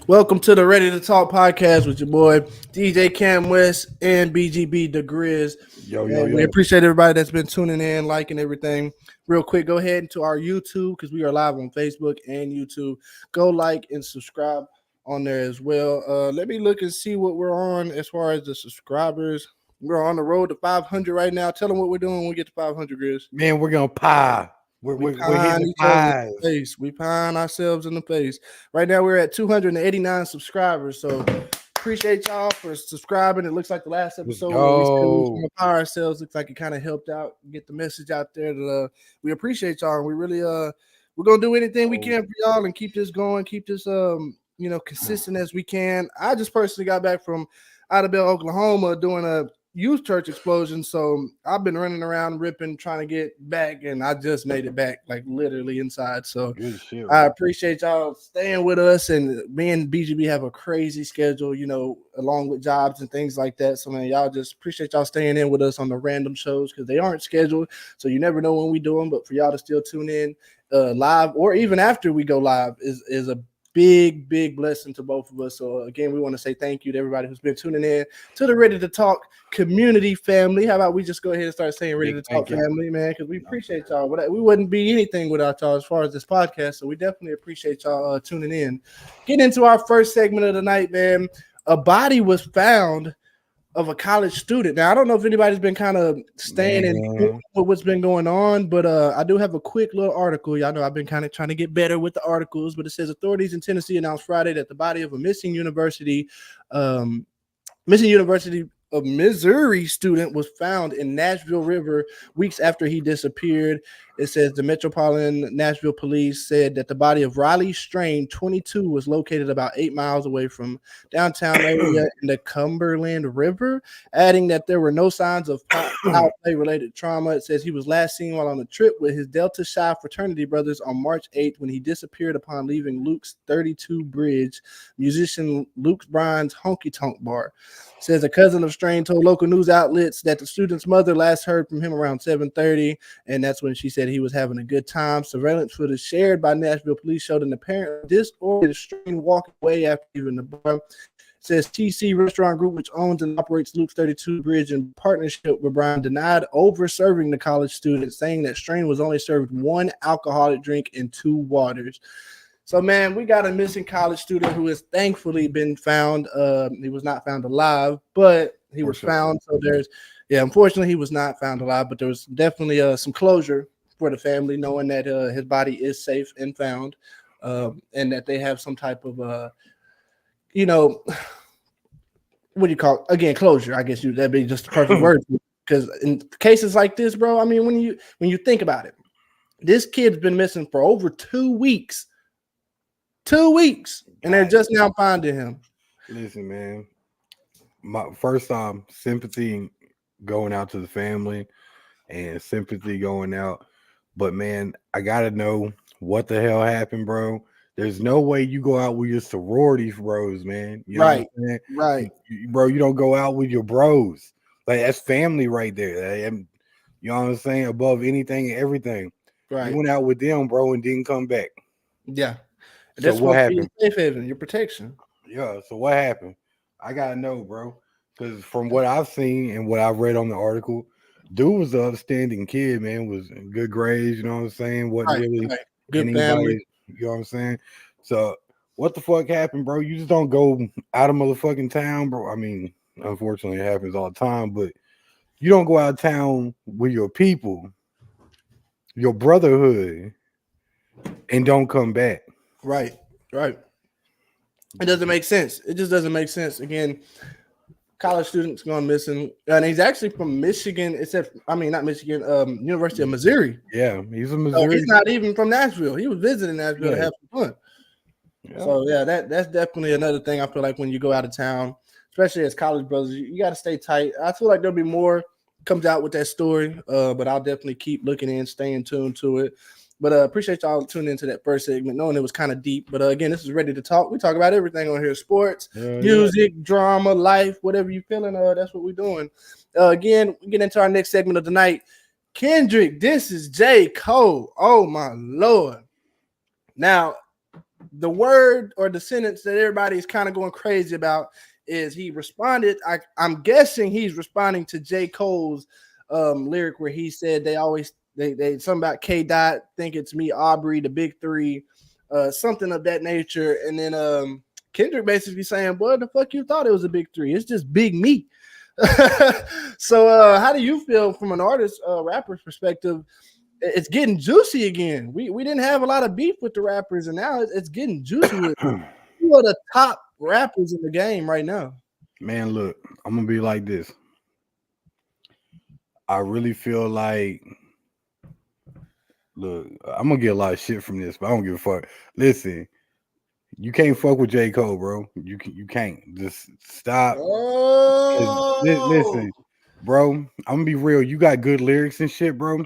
Welcome to the Ready to Talk podcast with your boy DJ Cam West and BGB the Grizz. Yo, yo, And we yo. appreciate everybody that's been tuning in, liking everything. Real quick, go ahead into our YouTube because we are live on Facebook and YouTube. Go like and subscribe on there as well. Let me look and see what we're on as far as the subscribers. We're on the road to 500 right now. Tell them what we're doing when we get to 500, Grizz. Man, we're going to pie. We're Pine hitting each other in pies. the face. We pine ourselves in the face. Right now, we're at 289 subscribers. So appreciate y'all for subscribing. It looks like the last episode where we said we was gonna power ourselves looks like it kind of helped out, get the message out there. That we appreciate y'all, and we really we're gonna do anything we can for y'all and keep this going, keep this consistent as we can. I just personally got back from Idabel, Oklahoma, doing a youth church explosion. So I've been running around ripping, trying to get back, and I just made it back, like literally inside. So Good shit, I appreciate y'all staying with us. And me and BGB have a crazy schedule, along with jobs and things like that. So man, y'all just appreciate y'all staying in with us on the random shows because they aren't scheduled. So you never know when we do them, but for y'all to still tune in live or even after we go live is a big blessing to both of us. So again, we want to say thank you to everybody who's been tuning in to the Ready to Talk community family. How about we just go ahead and start saying Ready to Talk family, man, because we appreciate y'all. We wouldn't be anything without y'all as far as this podcast. So we definitely appreciate y'all tuning in. Getting into our first segment of the night, man. A body was found of a college student. Now, I don't know if anybody's been kind of staying in with what's been going on, but I do have a quick little article. Y'all know I've been kind of trying to get better with the articles, but it says authorities in Tennessee announced Friday that the body of a missing University of Missouri student was found in Nashville River weeks after he disappeared. It says the Metropolitan Nashville Police said that the body of Riley Strain, 22, was located about 8 miles away from downtown area in the Cumberland River, adding that there were no signs of foul play-related trauma. It says he was last seen while on a trip with his Delta Chi fraternity brothers on March 8th when he disappeared upon leaving Luke's 32 Bridge, musician Luke Bryan's Honky Tonk Bar. It says a cousin of Strain told local news outlets that the student's mother last heard from him around 7:30, and that's when she said he was having a good time. Surveillance footage shared by Nashville police showed an apparent disoriented Strain walking away after leaving the bar. It says TC Restaurant Group, which owns and operates Luke's 32 Bridge in partnership with Bryan, denied over-serving the college student, saying that Strain was only served one alcoholic drink and 2 waters. So, man, we got a missing college student who has thankfully been found. He was not found alive, but he was found. So unfortunately, he was not found alive, but there was definitely some closure for the family, knowing that his body is safe and found, and that they have some type of, what do you call it? Again, closure. I guess that'd be just the perfect word. Because in cases like this, bro, I mean, when you think about it, this kid's been missing for over 2 weeks. 2 weeks, and they're just now finding him. Listen, man, my first time sympathy going out to the family and sympathy going out, but man, I gotta know what the hell happened, bro. There's no way you go out with your sorority bros, man. You know right, what I'm saying? right, bro. You don't go out with your bros. Like that's family right there. You know what I'm saying? Above anything and everything. Right. You went out with them, bro, and didn't come back. Yeah. So that's what happened? Your safe haven, your protection. Yeah. So what happened? I gotta know, bro. Because from what I've seen and what I've read on the article, dude was an upstanding kid, man. Was in good grades. You know what I'm saying? Wasn't really good family. You know what I'm saying? So what the fuck happened, bro? You just don't go out of motherfucking town, bro. I mean, unfortunately, it happens all the time, but you don't go out of town with your people, your brotherhood, and don't come back. Right. It doesn't make sense. It just doesn't make sense. Again, college students going missing, and he's actually from Michigan. Not Michigan, University of Missouri. Yeah, he's a Missouri. So he's not even from Nashville. He was visiting Nashville to have some fun. Yeah. So that's definitely another thing. I feel like when you go out of town, especially as college brothers, you got to stay tight. I feel like there'll be more comes out with that story, but I'll definitely keep looking in, staying tuned to it. But appreciate y'all tuning into that first segment, knowing it was kind of deep. But again, this is Ready to Talk. We talk about everything on here: sports, music, drama, life, whatever you're feeling. That's what we're doing. Again, we get into our next segment of the night. KendrickDisses J.Cole. Oh my Lord! Now, the word or the sentence that everybody's kind of going crazy about is he responded. I'm guessing he's responding to J. Cole's lyric where he said they something about K Dot, think it's me, Aubrey, the big three, something of that nature. And then Kendrick basically saying, "Boy, the fuck you thought it was a big three? It's just big me." So how do you feel from an artist, rapper's perspective? It's getting juicy again. We didn't have a lot of beef with the rappers, and now it's getting juicy with two of the top rappers in the game right now. Man, look, I'm gonna be like this. I really feel like, look, I'm gonna get a lot of shit from this, but I don't give a fuck. Listen, you can't fuck with J. Cole, bro. You can't. Just stop. Oh Listen, bro, I'm gonna be real. You got good lyrics and shit, bro.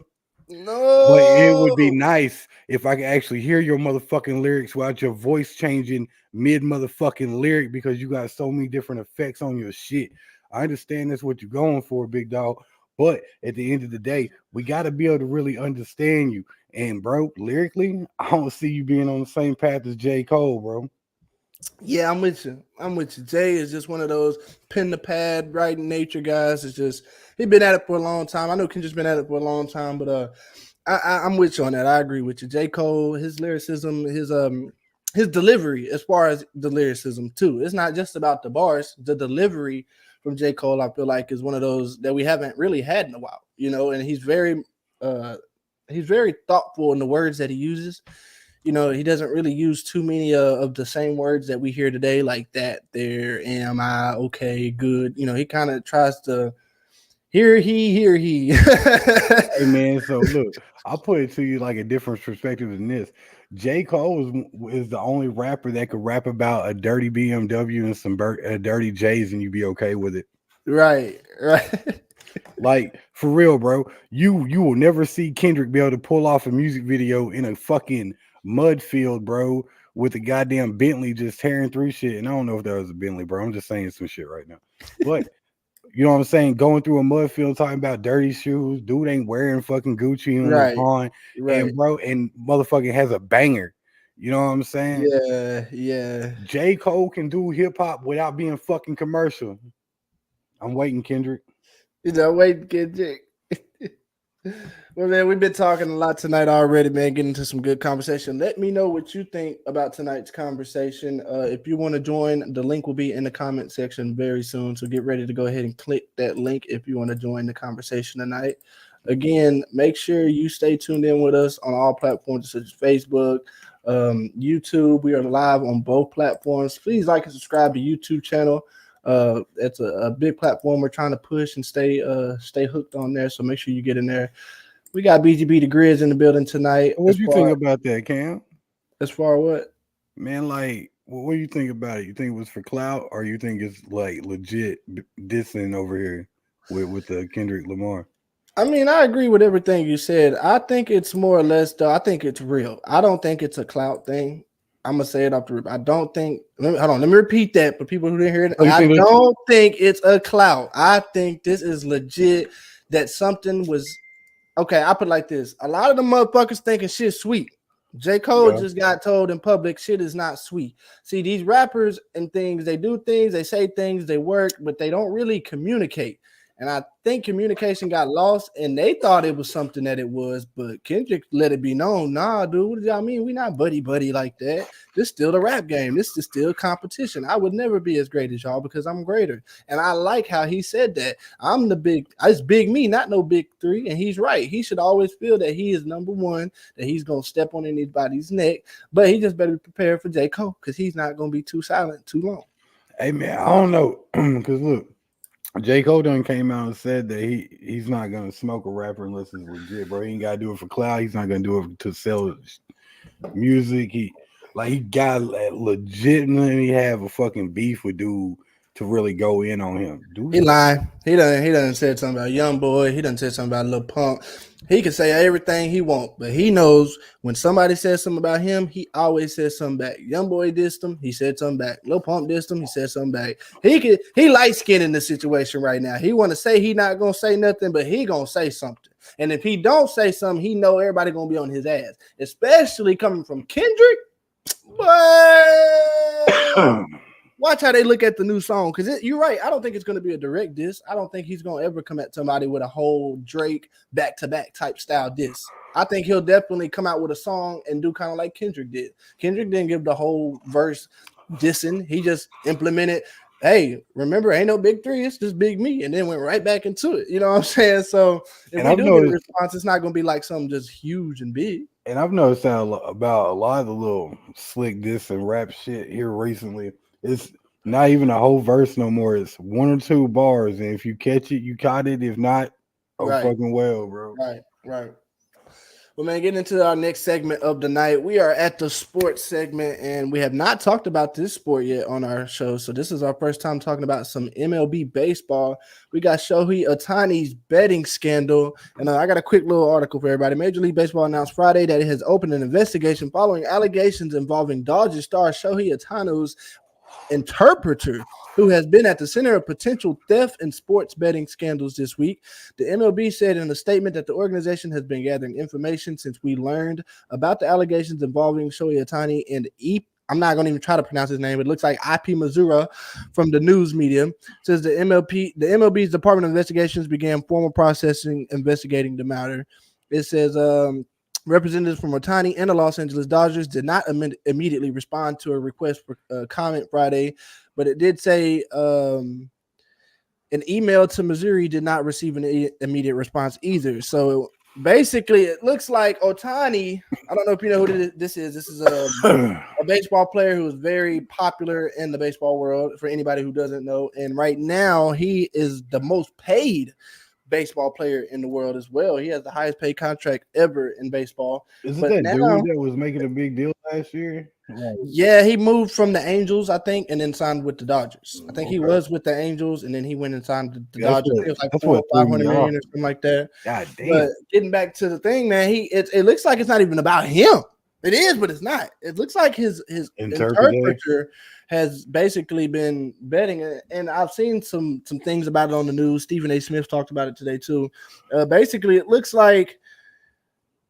But it would be no! nice if I could actually hear your motherfucking lyrics without your voice changing mid motherfucking lyric because you got so many different effects on your shit. I understand that's what you're going for, big dog. But at the end of the day, we got to be able to really understand you. And bro, lyrically, I don't see you being on the same path as J. Cole, bro. Yeah, I'm with you. I'm with you. Jay is just one of those pen to pad writing nature guys. It's just he been at it for a long time. I know Kendrick's been at it for a long time, but I'm with you on that. I agree with you. J. Cole, his lyricism, his delivery as far as the lyricism too. It's not just about the bars. The delivery from J. Cole, I feel like, is one of those that we haven't really had in a while. And uh he's very thoughtful in the words that he uses. He doesn't really use too many of the same words that we hear today, like that, there, am I, okay, good. He kind of tries to hear he. Hey man, so look, I'll put it to you like a different perspective than this. J. Cole is the only rapper that could rap about a dirty BMW and some dirty J's and you be okay with it. Right, right. Like for real, bro. You will never see Kendrick be able to pull off a music video in a fucking mud field, bro, with a goddamn Bentley just tearing through shit. And I don't know if that was a Bentley, bro. I'm just saying some shit right now. But you know what I'm saying? Going through a mud field talking about dirty shoes. Dude ain't wearing fucking Gucci and Right, LeBron. right. And bro, and motherfucking has a banger. You know what I'm saying? Yeah, yeah. J. Cole can do hip hop without being fucking commercial. I'm waiting, Kendrick. Wait, get Jake. Well, man, we've been talking a lot tonight already, man. Getting into some good conversation. Let me know what you think about tonight's conversation. If you want to join, the link will be in the comment section very soon. So get ready to go ahead and click that link if you want to join the conversation tonight. Again, make sure you stay tuned in with us on all platforms such as Facebook, YouTube. We are live on both platforms. Please like and subscribe to YouTube channel. It's a big platform we're trying to push and stay hooked on there. So make sure you get in there. We got BGB the Grizz in the building tonight. What do you think about that, Cam? As far what? Man, like, what do you think about it? You think it was for clout, or you think it's like legit dissing over here with the Kendrick Lamar? I mean, I agree with everything you said. I think it's more or less, though. I think it's real. I don't think it's a clout thing. I'm gonna say it off the rip. I don't think. Hold on. Let me repeat that for people who didn't hear it. I don't think it's a clout. I think this is legit. That something was okay. I put it like this: a lot of the motherfuckers thinking shit sweet. J. Cole just got told in public shit is not sweet. See, these rappers and things, they do things, they say things, they work, but they don't really communicate. And I think communication got lost and they thought it was something that it was, but Kendrick let it be known. Nah, dude, what do y'all mean? We not buddy like that. This still the rap game. This is still competition. I would never be as great as y'all because I'm greater. And I like how he said that. It's big me, not no big three. And he's right. He should always feel that he is number one, that he's going to step on anybody's neck. But he just better be prepared for J. Cole because he's not going to be too silent too long. Hey, man, I don't know. Because look, J. Cole done came out and said that he's not gonna smoke a rapper unless it's legit, bro. He ain't gotta do it for clout. He's not gonna do it to sell music. He got legitimately have a fucking beef with dude to really go in on him. Dude, he lying. He done said something about Young Boy. He done said something about Lil Pump. He can say everything he want, but he knows when somebody says something about him, he always says something back. Young Boy dissed him, he said something back. Lil Pump dissed him, he said something back. He light skinned in the situation right now. He want to say he not gonna say nothing, but he gonna say something. And if he don't say something, he know everybody gonna be on his ass, especially coming from Kendrick. But watch how they look at the new song, because you're right. I don't think it's going to be a direct diss. I don't think he's going to ever come at somebody with a whole Drake back-to-back type style diss. I think he'll definitely come out with a song and do kind of like Kendrick did. Kendrick didn't give the whole verse dissing. He just implemented, hey, remember, ain't no big three, it's just big me, and then went right back into it. You know what I'm saying? So if we do get a response, it's not going to be like something just huge and big. And I've noticed that about a lot of the little slick diss and rap shit here recently. It's not even a whole verse no more. It's one or two bars, and if you catch it, you caught it. If not, fucking well, bro. Right. Well, man, getting into our next segment of the night, we are at the sports segment, and we have not talked about this sport yet on our show. So this is our first time talking about some MLB baseball. We got Shohei Ohtani's betting scandal, and I got a quick little article for everybody. Major League Baseball announced Friday that it has opened an investigation following allegations involving Dodgers star Shohei Ohtani's interpreter, who has been at the center of potential theft and sports betting scandals this week. The MLB said in a statement that the organization has been gathering information since we learned about the allegations involving Shohei Ohtani and I'm not going to even try to pronounce his name. It looks like IP Missouri from the news media. It says the MLB's Department of Investigations began formal processing investigating the matter. It says representatives from Ohtani and the Los Angeles Dodgers did not immediately respond to a request for comment Friday, but it did say an email to Missouri did not receive an immediate response either. So basically, it looks like Ohtani, I don't know if you know who this is. This is a baseball player who is very popular in the baseball world, for anybody who doesn't know. And right now, he is the most paid baseball player in the world as well. He has the highest paid contract ever in baseball. Isn't that dude that was making a big deal last year? Yeah, he moved from the Angels, I think, and then signed with the Dodgers. I think he was with the Angels, and then he went and signed the Dodgers. It was like $400 or $500 million or something like that. God damn. But getting back to the thing, man, it looks like it's not even about him. It is, but it's not. It looks like his interpreter has basically been betting it, and I've seen some things about it on the news. Stephen A. Smith talked about it today too. Basically, it looks like,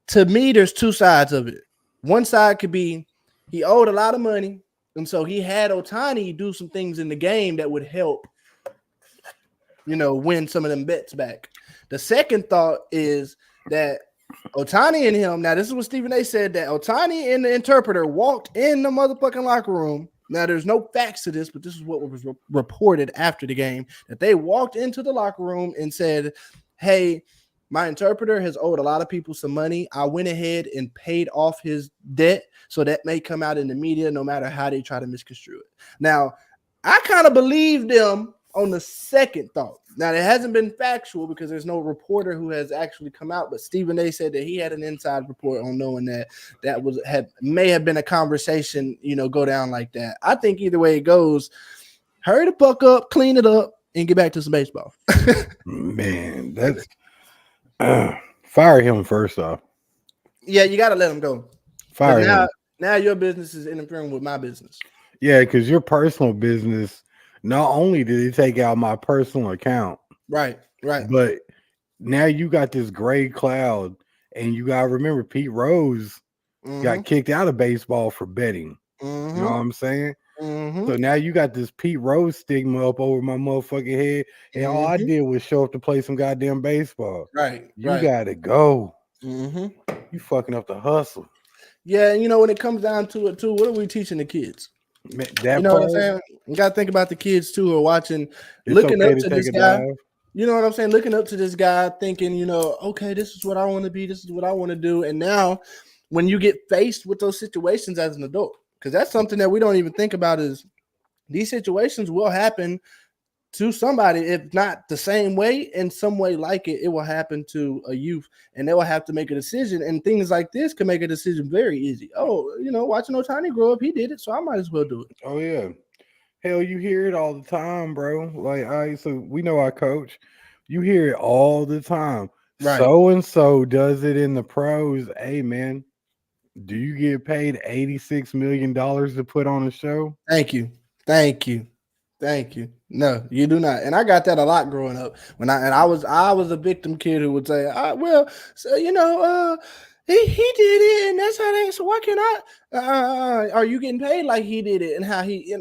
to me, there's two sides of it. One side could be he owed a lot of money, and so he had Ohtani do some things in the game that would help, win some of them bets back. The second thought is that Ohtani and him, now this is what Stephen A. said, that Ohtani and the interpreter walked in the motherfucking locker room. Now, there's no facts to this, but this is what was reported after the game, that they walked into the locker room and said, hey, my interpreter has owed a lot of people some money. I went ahead and paid off his debt, so that may come out in the media no matter how they try to misconstrue it. Now, I kind of believe them on the second thought. Now, it hasn't been factual because there's no reporter who has actually come out, but Stephen A. said that he had an inside report on knowing that may have been a conversation, go down like that. I think either way it goes, hurry the fuck up, clean it up, and get back to some baseball. Man, that's fire him first off. Yeah, you got to let him go. Fire him. Now your business is interfering with my business. Yeah, because your personal business, not only did he take out my personal account, right, but now you got this gray cloud, and you got to remember Pete Rose got kicked out of baseball for betting. You know what I'm saying? So now you got this Pete Rose stigma up over my motherfucking head, and all I did was show up to play some goddamn baseball. Right. You gotta go. You fucking up the hustle. Yeah, and when it comes down to it too, what are we teaching the kids? What I'm saying? You gotta think about the kids too, who are watching, looking up to this guy. You know what I'm saying? Looking up to this guy, thinking, okay, this is what I want to be, this is what I want to do. And now, when you get faced with those situations as an adult, because that's something that we don't even think about, is these situations will happen to somebody, if not the same way, in some way like it will happen to a youth, and they will have to make a decision. And things like this can make a decision very easy. Oh, watching Ohtani grow up, he did it, so I might as well do it. Oh yeah, hell, you hear it all the time, bro. Like, so we know our coach. You hear it all the time. Right. So and so does it in the pros. Hey man, do you get paid $86 million to put on a show? Thank you. No, you do not. And I got that a lot growing up. I was a victim kid who would say, He did it, and that's how they. So why can't I? Are you getting paid like he did it, and how he?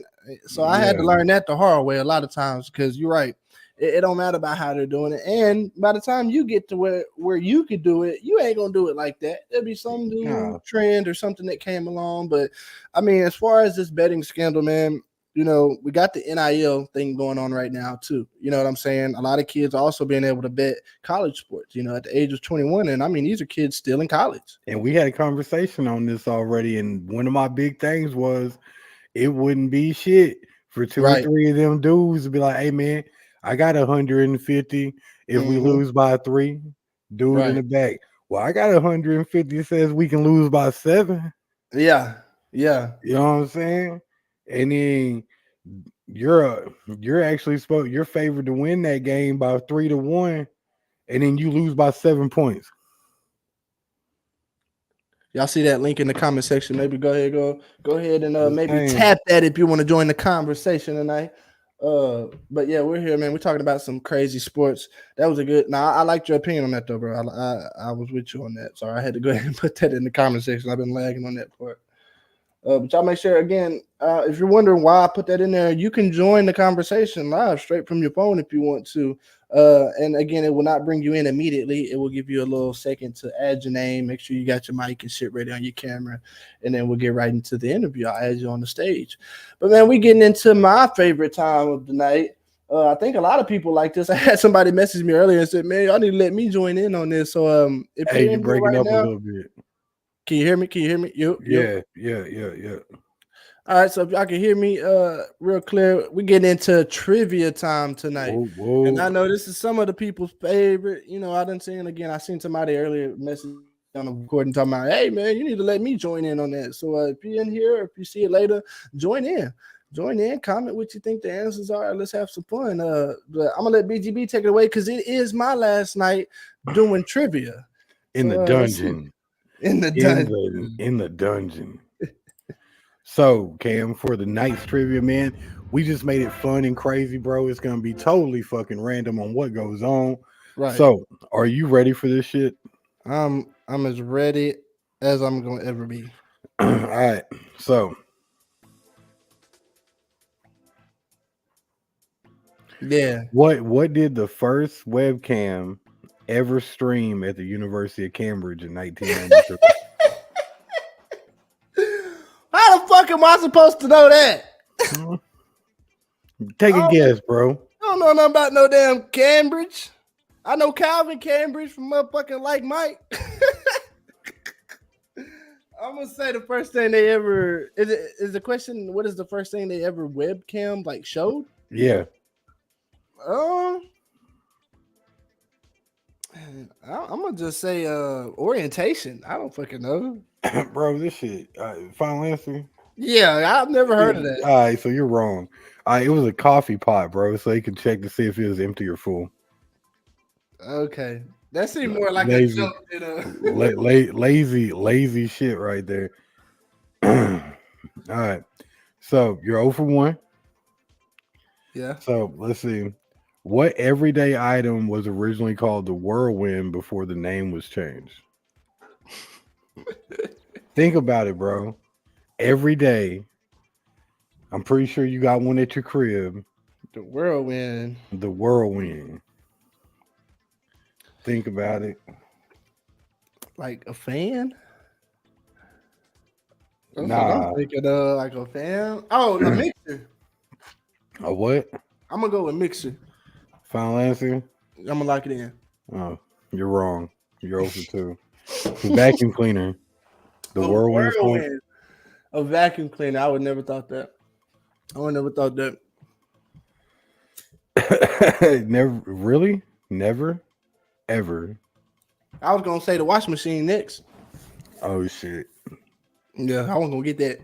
So I had to Yeah. learn that the hard way a lot of times because you're right. It don't matter about how they're doing it, and by the time you get to where you could do it, you ain't gonna do it like that. There'll be some new Nah. trend or something that came along. But I mean, as far as this betting scandal, man, we got the NIL thing going on right now too. You know what I'm saying? A lot of kids also being able to bet college sports, at the age of 21. And I mean, these are kids still in college. And we had a conversation on this already. And one of my big things was it wouldn't be shit for two or Right. three of them dudes to be like, hey man, I got 150 if we Mm-hmm. lose by 3. Dude in Right. the back. Well, I got 150 says we can lose by 7. Yeah. Yeah. You know what I'm saying? And then you're actually supposed you're favored to win that game by 3-1, and then you lose by 7 points. Y'all see that link in the comment section? Maybe go ahead and Just maybe saying. tap that if you want to join the conversation tonight. But yeah, we're here, man. We're talking about some crazy sports. That was a good. Now I liked your opinion on that though, bro. I was with you on that. Sorry, I had to go ahead and put that in the comment section. I've been lagging on that part. But y'all make sure again, if you're wondering why I put that in there, you can join the conversation live straight from your phone if you want to. And again, it will not bring you in immediately. It will give you a little second to add your name, make sure you got your mic and shit ready on your camera, and then we'll get right into the interview. I'll add you on the stage. But man, we getting into my favorite time of the night. I think a lot of people like this. I had somebody message me earlier and said, "Man, y'all need to let me join in on this." So if Hey, you're you're in here breaking right up a now, little bit. can you hear me? Can you hear me? Yo. Yeah. All right, so if y'all can hear me real clear, we get into trivia time tonight. And I Whoa. know this is some of the people's favorite. I didn't see it again. I seen somebody earlier message on the recording talking about, hey man, you need to let me join in on that. So if you're in here, or if you see it later, join in. Join in, comment what you think the answers are. Let's have some fun. But I'm gonna let BGB take it away because it is my last night doing trivia. In So the let's see. dungeon. In the In dungeon. the dungeon. So, Cam, for the night's trivia, man, we just made it fun and crazy, bro. It's gonna be totally fucking random on what goes on. Right. So, are you ready for this shit? I'm as ready as I'm gonna ever be. All right. So, Yeah. what did the first webcam ever stream at the University of Cambridge in 1993? How the fuck am I supposed to know that? Take I a don't, guess, bro. I don't know nothing about no damn Cambridge. I know Calvin Cambridge from motherfucking like Mike. I'm gonna say the first thing they ever is the question. What is the first thing they ever webcam like showed? Yeah. Um, I'm gonna just say orientation. I don't fucking know. Bro, this shit. Final answer. Yeah, I've never heard of that. All right, so you're wrong. It was a coffee pot, bro, so you could check to see if it was empty or full. Okay, that seemed more like a Lazy, joke than a. lazy shit right there. All right, so you're 0 for 1. Yeah. So let's see. What everyday item was originally called the whirlwind before the name was changed? Think about it, bro. Every day, I'm pretty sure you got one at your crib. The whirlwind. The whirlwind. Think about it. Like a fan? That's what I'm Nah. thinking of. Like a fan. Oh, a mixer. A what? I'm gonna go with mixer. Final answer? I'm gonna lock it in. Oh, you're wrong. You're 0 for 2. The vacuum cleaner. The A whirlwind one. whirlwind. A vacuum cleaner. I would never thought that. I would never thought that. Never really? Never? Ever. I was gonna say the washing machine next. Oh shit. Yeah, I wasn't gonna get that.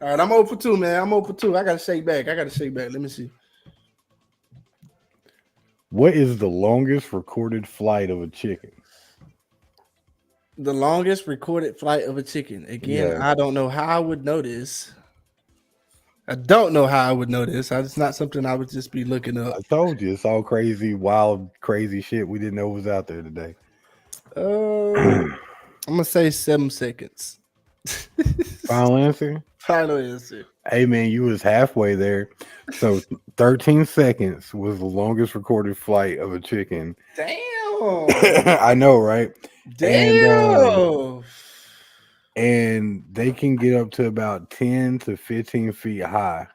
All right, I'm 0 for 2, man. I'm 0 for 2. I gotta shake back. Let me see. What is the longest recorded flight of a chicken? The longest recorded flight of a chicken. Again, Yeah. I don't know how I would know this. It's not something I would just be looking up. I told you it's all crazy, wild, crazy shit we didn't know was out there today. I'm gonna say 7 seconds. Final answer. Final answer. Hey man, you was halfway there. So 13 seconds was the longest recorded flight of a chicken. Damn. I know, right? Damn. And they can get up to about 10 to 15 feet high.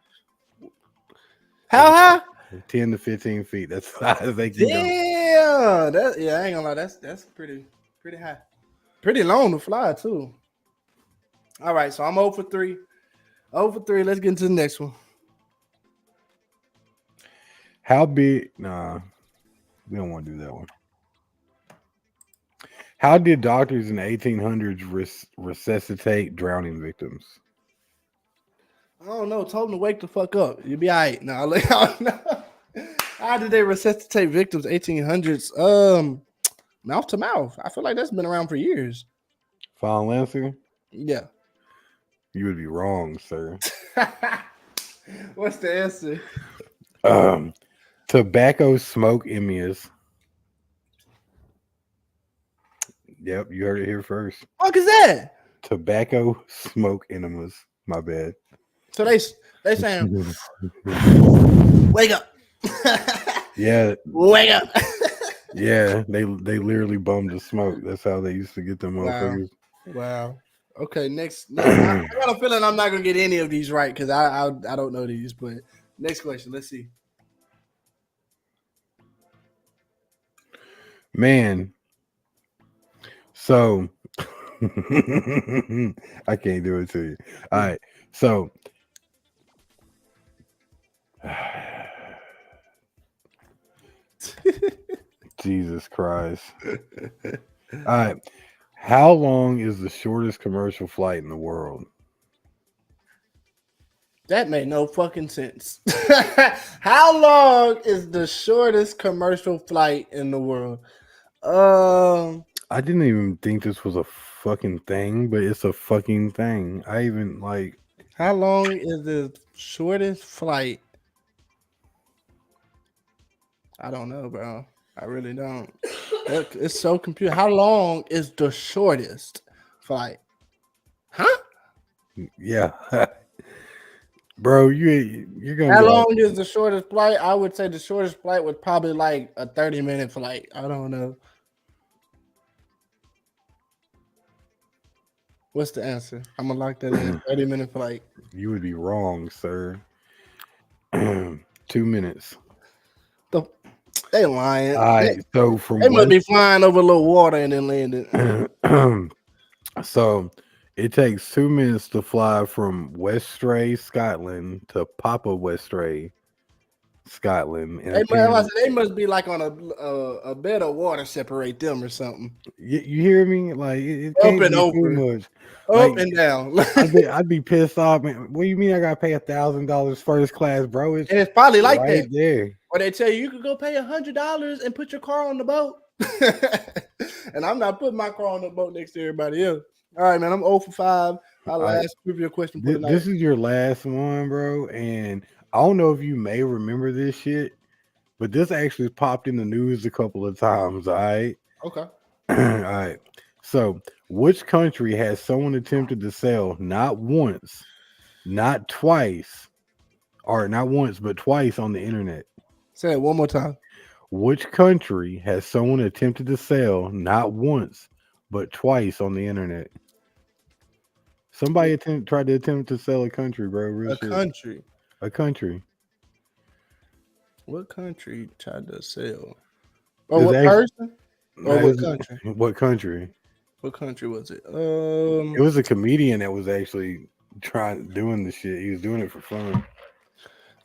How high? 10 to 15 feet. That's as high as they can go. Damn. That, yeah, I ain't gonna lie. That's pretty high. Pretty long to fly too. All right, so I'm 0 for 3. 0 for 3. Let's get into the next one. How big? Nah, we don't want to do that one. How did doctors in the 1800s resuscitate drowning victims? I don't know. Told them to wake the fuck up. You'll be all right. No, I don't know. How did they resuscitate victims? 1800s. Mouth to mouth. I feel like that's been around for years. Final answer? Yeah. You would be wrong, sir. What's the answer? Tobacco smoke enemas. Yep, you heard it here first. What is that? Tobacco smoke enemas. My bad. So they saying, wake up. Yeah. Wake up. Yeah, they literally bummed the smoke. That's how they used to get them motherfuckers. Wow. Okay, next. I got a feeling I'm not gonna get any of these right because I don't know these. But next question. Let's see. Man. So I can't do it to you. All right. So Jesus Christ. All right. How long is the shortest commercial flight in the world? That made no fucking sense. How long is the shortest commercial flight in the world? I didn't even think this was a fucking thing, but it's a fucking thing. I even like. How long is the shortest flight? I don't know, bro. I really don't. It's so confusing. How long is the shortest flight? Huh? Yeah. Bro, you're gonna. How be long like, is the shortest flight? I would say the shortest flight was probably like a 30-minute flight. I don't know. What's the answer? I'm gonna lock that in. 30-minute flight. You would be wrong, sir. 2 minutes. They lying. All right. So from They must be flying over a little water and then landing. So it takes 2 minutes to fly from Westray, Scotland to Papa Westray, Scotland. And They must be like on a bed of water separate them or something. You hear me? Like it Up can't and be over, too much. up Like, and down. I'd be pissed off, man. What do you mean I gotta pay $1,000 first class, bro? And it's probably like right that. there. Or they tell you could go pay $100 and put your car on the boat. And I'm not putting my car on the boat next to everybody else. All right, man. I'm 0 for 5. Our last trivia question for tonight. This is your last one, bro. And I don't know if you may remember this shit, but this actually popped in the news a couple of times. All right. Okay. All right. So, which country has someone attempted to sell not once, not twice, or not once, but twice on the internet? Say it one more time. Which country has someone attempted to sell not once, but twice on the internet? Somebody tried to attempt to sell a country, bro. Real shit. Country. A country. What country tried to sell? Or what person? Or what country? What country? What country was it? It was a comedian that was actually doing the shit. He was doing it for fun.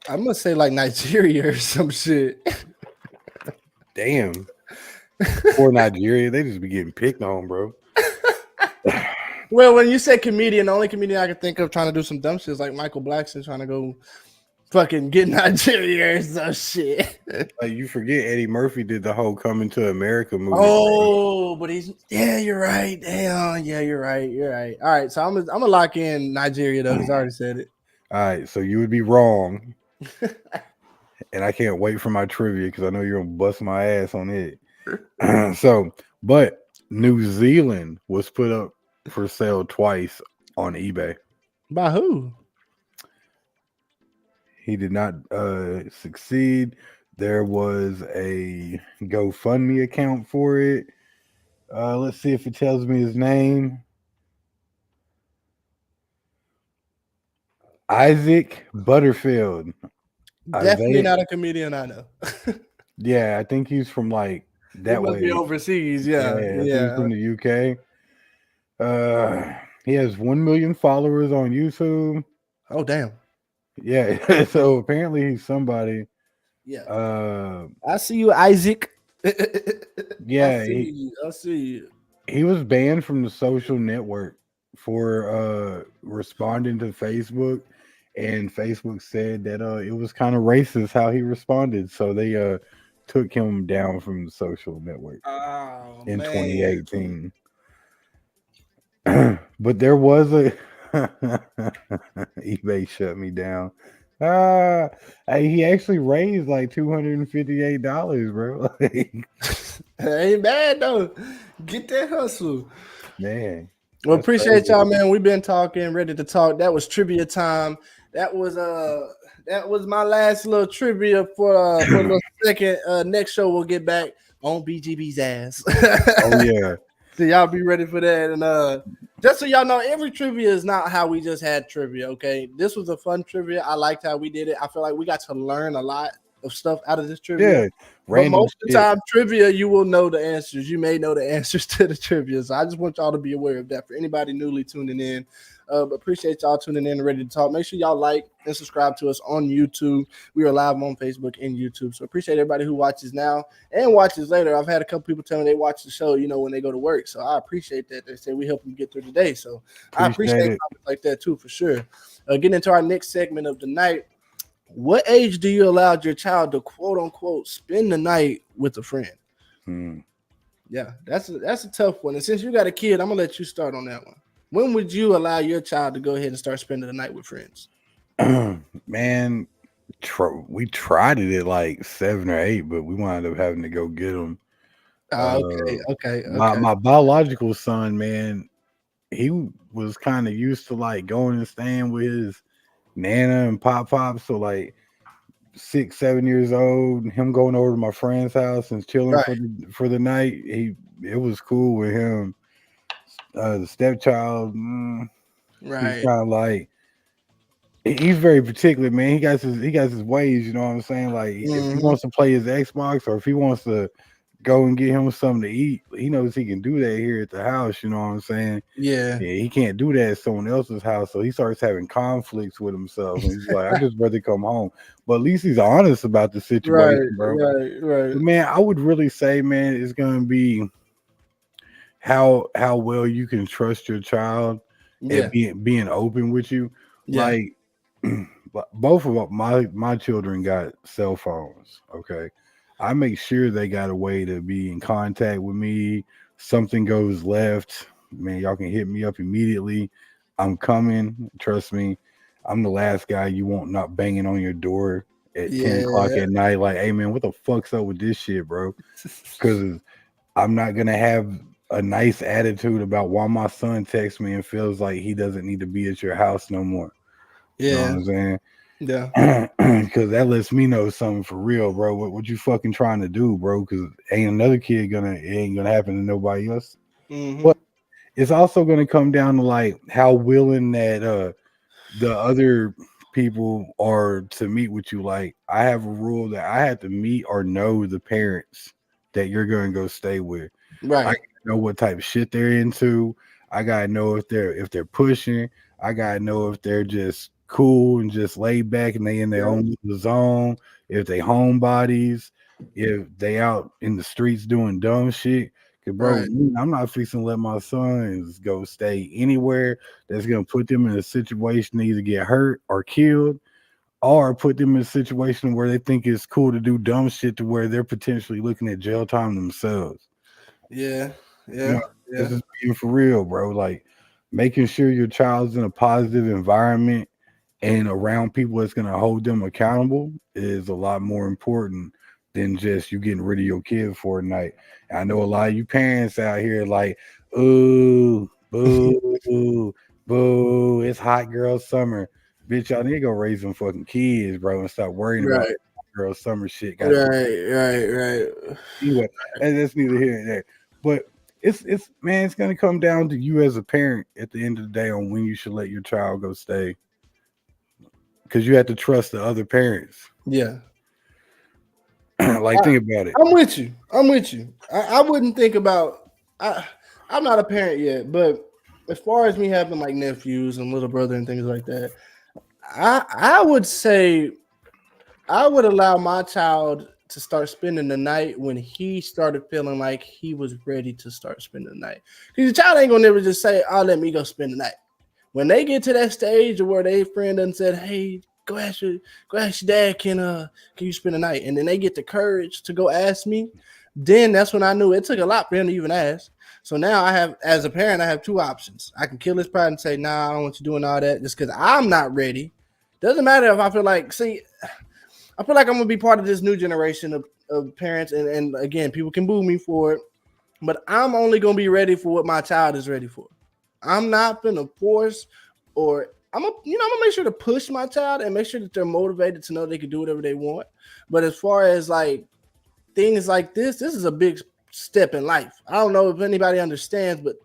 I'm gonna say like Nigeria or some shit. Damn. Or Nigeria, they just be getting picked on, bro. Well, when you say comedian, the only comedian I can think of trying to do some dumb shit is like Michael Blackson trying to go fucking get Nigeria or some shit. Like you forget Eddie Murphy did the whole Coming to America movie. Oh, but you're right. Damn, yeah, you're right. All right, so I'm gonna lock in Nigeria though, because I already said it. All right, so you would be wrong. And I can't wait for my trivia because I know you're gonna bust my ass on it. So, but New Zealand was put up for sale twice on eBay. By who? He did not succeed. There was a GoFundMe account for it. Let's see if it tells me his name. Isaac Butterfield. Definitely not a comedian I know. Yeah, I think he's from like He that must be way. overseas. Yeah, Yeah, I think he's yeah. from the UK. He has 1 million followers on YouTube. Oh damn. Yeah, so apparently he's somebody. Yeah. Uh, I see you, Isaac. I yeah, see you. I see you. he was banned from the social network for responding to Facebook, and Facebook said that it was kind of racist how he responded, so they took him down from the social network Oh in man. 2018. But there was a eBay shut me down. Ah, he actually raised like $258, bro. Ain't bad though. Get that hustle. Man, Well, that's appreciate crazy. y'all, man. We've been talking, ready to talk. That was trivia time. That was my last little trivia for a little second. Next show we'll get back on BGB's ass. Oh yeah. So y'all be ready for that. And just so y'all know, every trivia is not how we just had trivia. Okay, this was a fun trivia. I liked how we did it. I feel like we got to learn a lot of stuff out of this trivia. Yeah, But random most of the shit. time, trivia, you will know the answers. You may know the answers to the trivia. So I just want y'all to be aware of that for anybody newly tuning in. But appreciate y'all tuning in and ready to talk. Make sure y'all like and subscribe to us on YouTube. We are live on Facebook and YouTube. So appreciate everybody who watches now and watches later. I've had a couple people tell me they watch the show, when they go to work. So I appreciate that. They say we help them get through the day. So I appreciate Appreciate it. comments like that too, for sure. Getting into our next segment of the night. What age do you allow your child to quote unquote spend the night with a friend? Hmm. Yeah, that's a tough one. And since you got a kid, I'm gonna let you start on that one. When would you allow your child to go ahead and start spending the night with friends? Man, we tried it at like 7 or 8, but we wound up having to go get them. Okay, okay, okay. My biological son, man, he was kind of used to like going and staying with his nana and pop. So like 6, 7 years old, him going over to my friend's house and chilling Right, for the night, it was cool with him. The stepchild, he's right. kind of like he's very particular, man. He got his ways, you know what I'm saying? Like if he Hmm. wants to play his Xbox or if he wants to go and get him something to eat, he knows he can do that here at the house, you know what I'm saying? Yeah. Yeah, he can't do that at someone else's house, so he starts having conflicts with himself, and he's like, "I just rather come home." But at least he's honest about the situation, Right, bro. right, right. But man, I would really say, man, it's gonna be how well you can trust your child Yeah, at being open with you. yeah, Like both of my children got cell phones. Okay, I make sure they got a way to be in contact with me. Something goes left, man, y'all can hit me up immediately. I'm coming. Trust me. I'm the last guy you want not banging on your door at 10 o'clock yeah, at night. Like, hey man, what the fuck's up with this shit, bro? Because I'm not gonna have a nice attitude about why my son texts me and feels like he doesn't need to be at your house no more. You know what yeah, I'm saying? yeah. Because that lets me know something for real, bro. What you fucking trying to do, bro? Because ain't another kid it ain't gonna happen to nobody else. Hmm. But it's also gonna come down to like how willing that the other people are to meet with you. Like I have a rule that I have to meet or know the parents that you're gonna go stay with. I Right. gotta know what type of shit they're into. I gotta know if they're pushing. I gotta know if they're just cool and just laid back and they in their Yeah. own little zone. If they homebodies, if they out in the streets doing dumb shit. Cause bro, Right. I'm not fixing to let my sons go stay anywhere that's gonna put them in a situation to either get hurt or killed, or put them in a situation where they think it's cool to do dumb shit to where they're potentially looking at jail time themselves. Yeah. You know, Yeah. this Yeah. is being for real, bro. Like making sure your child's in a positive environment and around people that's gonna hold them accountable is a lot more important than just you getting rid of your kid for a night. I know a lot of you parents out here like, ooh, boo, boo, it's hot girl summer. Bitch, y'all need to go raise some fucking kids, bro, and stop worrying about Right, hot girl summer shit. Got right. anyway, and that's neither here nor there. But it's man, it's gonna come down to you as a parent at the end of the day on when you should let your child go stay. Because you have to trust the other parents. Yeah. Like, think about it. I'm with you. I wouldn't think about. I I'm not a parent yet, but as far as me having like nephews and little brother and things like that, I would say I would allow my child to start spending the night when he started feeling like he was ready to start spending the night. Because the child ain't gonna never just say, "Oh, let me go spend the night." When they get to that stage where their friend done said, "Hey, go ask your dad, can you spend the night?" And then they get the courage to go ask me, then that's when I knew it took a lot for him to even ask. So now I have, as a parent, I have two options. I can kill his pride and say, "Nah, I don't want you doing all that," just because I'm not ready. Doesn't matter if I feel like, see, I feel like I'm gonna be part of this new generation of parents, and again, people can boo me for it, but I'm only gonna be ready for what my child is ready for. I'm not gonna force, or I'm gonna make sure to push my child and make sure that they're motivated to know they can do whatever they want. But as far as like things like this is a big step in life. I don't know if anybody understands, but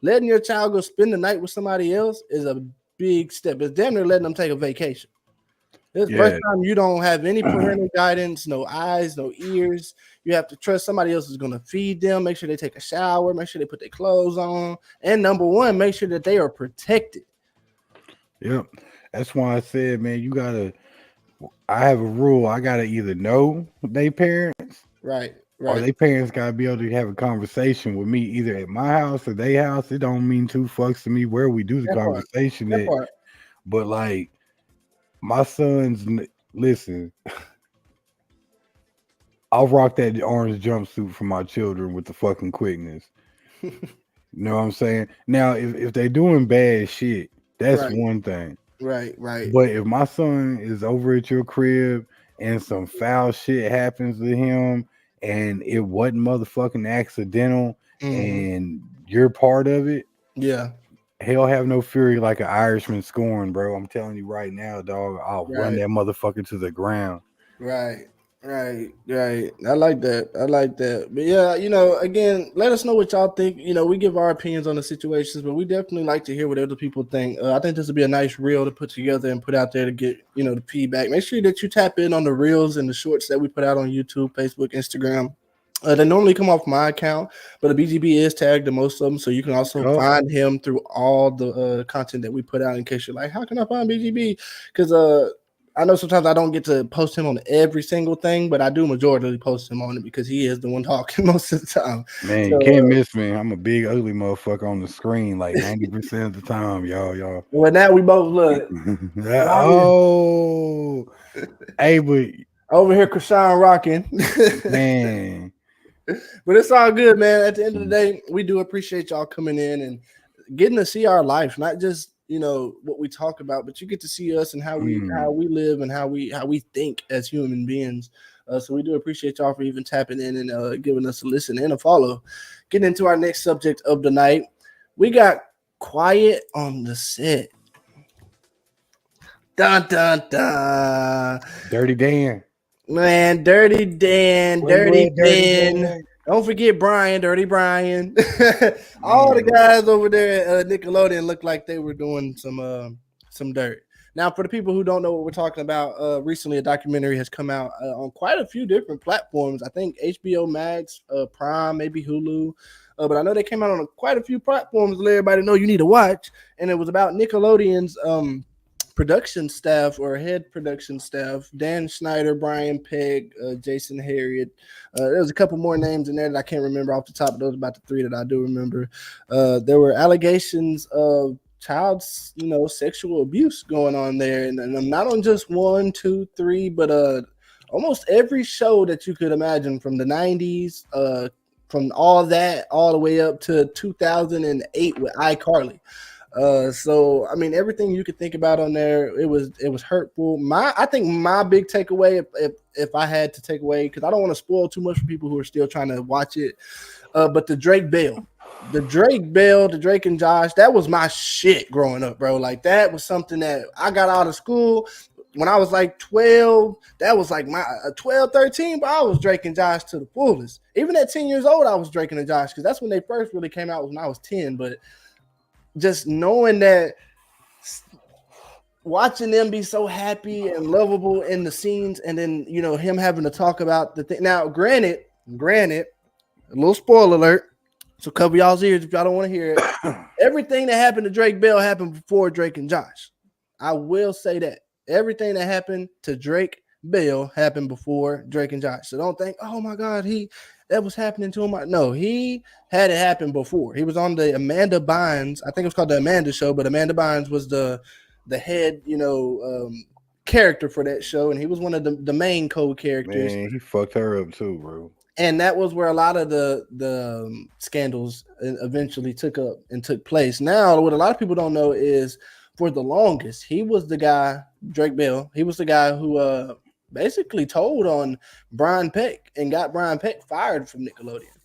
letting your child go spend the night with somebody else is a big step. It's damn near letting them take a vacation. This is the first Yeah, time you don't have any parental guidance, no eyes, no ears. You have to trust somebody else is going to feed them, make sure they take a shower, make sure they put their clothes on. And number one, make sure that they are protected. yep. That's why I said, man, you gotta. I have a rule. I gotta either know they parents Right, or right. they parents gotta be able to have a conversation with me either at my house or they house. It don't mean two fucks to me where we do the That part. conversation That at. part. But like my sons, listen, I'll rock that orange jumpsuit for my children with the fucking quickness. You know what I'm saying? Now, if they doing bad shit, that's Right, one thing. right. But if my son is over at your crib and some foul shit happens to him and it wasn't motherfucking accidental Hmm. and you're part of it, Yeah, hell have no fury like an Irishman scoring, bro. I'm telling you right now, dog. I'll run right. that motherfucker to the ground. Right, right. I like that. I like that. But yeah, again, let us know what y'all think. We give our opinions on the situations, but we definitely like to hear what other people think. I think this would be a nice reel to put together and put out there to get, the feedback. Make sure that you tap in on the reels and the shorts that we put out on YouTube, Facebook, Instagram. They normally come off my account, but the BGB is tagged to most of them, so you can also Yup. find him through all the content that we put out. In case you're like, how can I find BGB? Because I know sometimes I don't get to post him on every single thing, but I do majority post him on it because he is the one talking most of the time. Man, you So, can't miss me. I'm a big ugly motherfucker on the screen like 90% of the time, y'all. well, now we both look Oh, hey, but over here, Krishan rocking. man, But it's all good, man. At the end of the day, we do appreciate y'all coming in and getting to see our life, not just what we talk about, but you get to see us and how we live and how we think as human beings. So we do appreciate y'all for even tapping in and giving us a listen and a follow. Getting into our next subject of the night, we got quiet on the set. Dun dun dun. Dirty Dan. Man, Dirty Dan, Where you Dirty at, Dirty Ben. Dan? Don't forget Brian, Dirty Brian. All the Man, guys over there at Nickelodeon looked like they were doing some dirt. Now, for the people who don't know what we're talking about, recently a documentary has come out on quite a few different platforms. I think HBO Max, Prime, maybe Hulu. But I know they came out on quite a few platforms to let everybody know you need to watch. And it was about Nickelodeon's production staff or head production staff: Dan Schneider, Brian Pegg, Jason Harriet. There's a couple more names in there that I can't remember off the top, but those are about the three that I do remember. There were allegations of child, sexual abuse going on there, and I'm not on just one, two, three, but almost every show that you could imagine from the 90s, from all that all the way up to 2008 with iCarly. So I mean, everything you could think about on there, it was hurtful. I think my big takeaway, if I had to take away, because I don't want to spoil too much for people who are still trying to watch it, but the Drake and Josh, that was my shit growing up, bro. Like that was something that I got out of school when I was like 12. That was like my 12, 13, but I was Drake and Josh to the fullest. Even at 10 years old, I was Drake and Josh because that's when they first really came out when I was 10. But just knowing that, watching them be so happy and lovable in the scenes, and then him having to talk about the thing. Now, granted, a little spoiler alert. So cover y'all's ears if y'all don't want to hear it. Everything that happened to Drake Bell happened before Drake and Josh. I will say that. Everything that happened to Drake Bell happened before Drake and Josh. So don't think, oh my God, that was happening to him. No, he had it happen before. He was on the Amanda Bynes. I think it was called the Amanda Show, but Amanda Bynes was the head, character for that show, and he was one of the main co-characters. Man, he fucked her up too, bro. And that was where a lot of the scandals eventually took place. Now, what a lot of people don't know is, for the longest, he was the guy, Drake Bell. He was the guy who basically told on Brian Peck and got Brian Peck fired from Nickelodeon.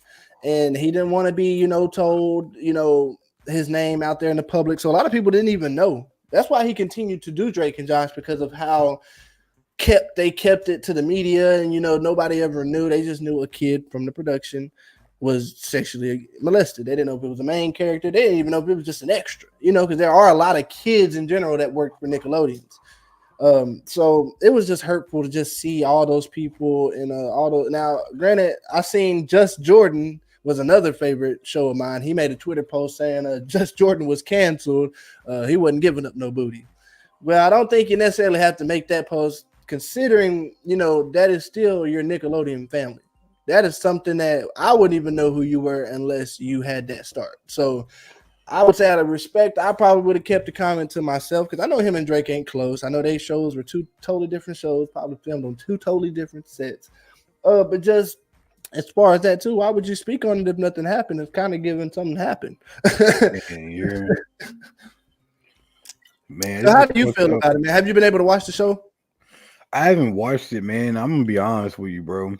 And he didn't want to be, told, his name out there in the public. So a lot of people didn't even know. That's why he continued to do Drake and Josh, because of how they kept it to the media, and nobody ever knew. They just knew a kid from the production was sexually molested. They didn't know if it was a main character. They didn't even know if it was just an extra, because there are a lot of kids in general that work for Nickelodeons. So it was just hurtful to just see all those people and all those. Now, granted, I seen Just Jordan was another favorite show of mine. He made a Twitter post saying Just Jordan was canceled. He wasn't giving up no booty. Well, I don't think you necessarily have to make that post, considering, that is still your Nickelodeon family. That is something that I wouldn't even know who you were unless you had that start. So I would say, out of respect, I probably would have kept the comment to myself, because I know him and Drake ain't close. I know they shows were two totally different shows, probably filmed on two totally different sets. But just as far as that too, why would you speak on it if nothing happened? It's kind of giving something happened. Man, so how do you feel about it, man? Have you been able to watch the show? I haven't watched it, man. I'm gonna be honest with you, bro.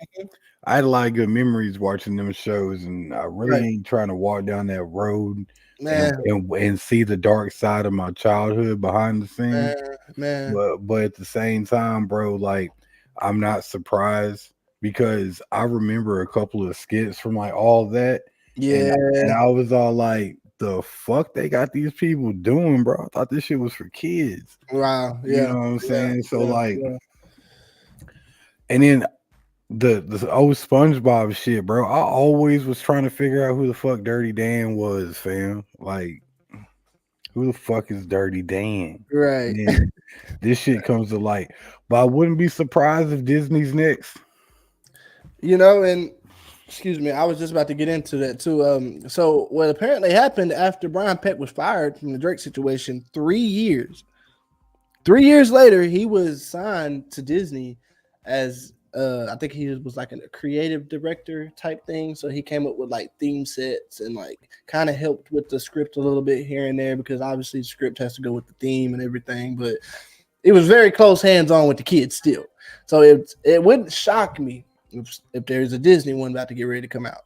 I had a lot of good memories watching them shows, and I really ain't trying to walk down that road and see the dark side of my childhood behind the scenes. Man. But at the same time, bro, like, I'm not surprised, because I remember a couple of skits from like all that. Yeah. And I was all like, the fuck they got these people doing, bro? I thought this shit was for kids. Wow. Yeah. You know what I'm saying? And then the old SpongeBob shit, bro. I always was trying to figure out who the fuck Dirty Dan was, fam. Like, who the fuck is Dirty Dan? Right. And this shit comes to light. But I wouldn't be surprised if Disney's next. And excuse me, I was just about to get into that too. So what apparently happened after Brian Peck was fired from the Drake situation, 3 years. 3 years later, he was signed to Disney as I think he was like a creative director type thing. So he came up with like theme sets and like kind of helped with the script a little bit here and there, because obviously the script has to go with the theme and everything. But it was very close hands-on with the kids still. So it wouldn't shock me if there's a Disney one about to get ready to come out.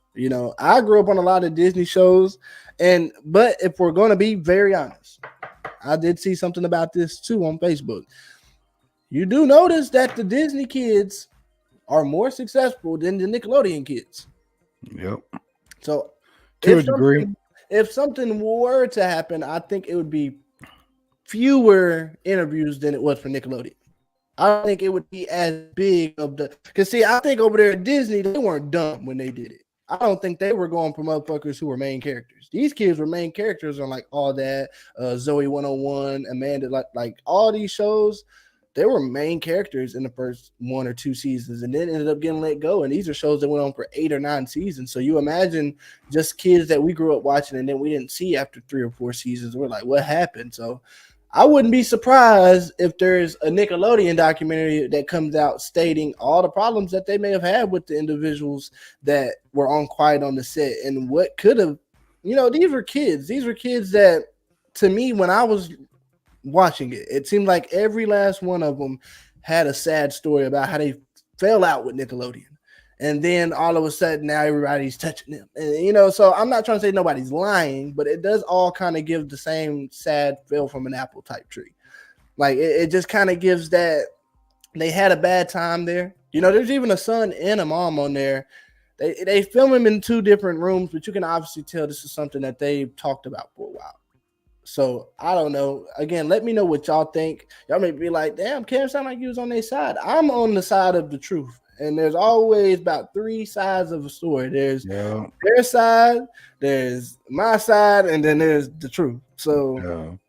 I grew up on a lot of Disney shows, but if we're going to be very honest, I did see something about this too on Facebook. You do notice that the Disney kids are more successful than the Nickelodeon kids. Yep. So to a degree, if something were to happen, I think it would be fewer interviews than it was for Nickelodeon. I don't think it would be as big of because see, I think over there at Disney, they weren't dumb when they did it. I don't think they were going for motherfuckers who were main characters. These kids were main characters on like All That, Zoe 101, Amanda, like all these shows. They were main characters in the first 1 or 2 seasons, and then ended up getting let go. And these are shows that went on for 8 or 9 seasons. So you imagine just kids that we grew up watching, and then we didn't see after 3 or 4 seasons. We're like, what happened? So I wouldn't be surprised if there's a Nickelodeon documentary that comes out stating all the problems that they may have had with the individuals that were on quiet on the set, and what could have, these were kids. These were kids that to me, when I was watching it, it seemed like every last one of them had a sad story about how they fell out with Nickelodeon. And then all of a sudden now everybody's touching them. And, so I'm not trying to say nobody's lying, but it does all kind of give the same sad fell from an apple type tree. Like it just kind of gives that they had a bad time there. There's even a son and a mom on there. They film him in two different rooms, but you can obviously tell this is something that they've talked about for a while. So I don't know. Again, let me know what y'all think. Y'all may be like, damn, Cam sound like he was on their side. I'm on the side of the truth. And there's always about three sides of a story. There's their side, there's my side, and then there's the truth. So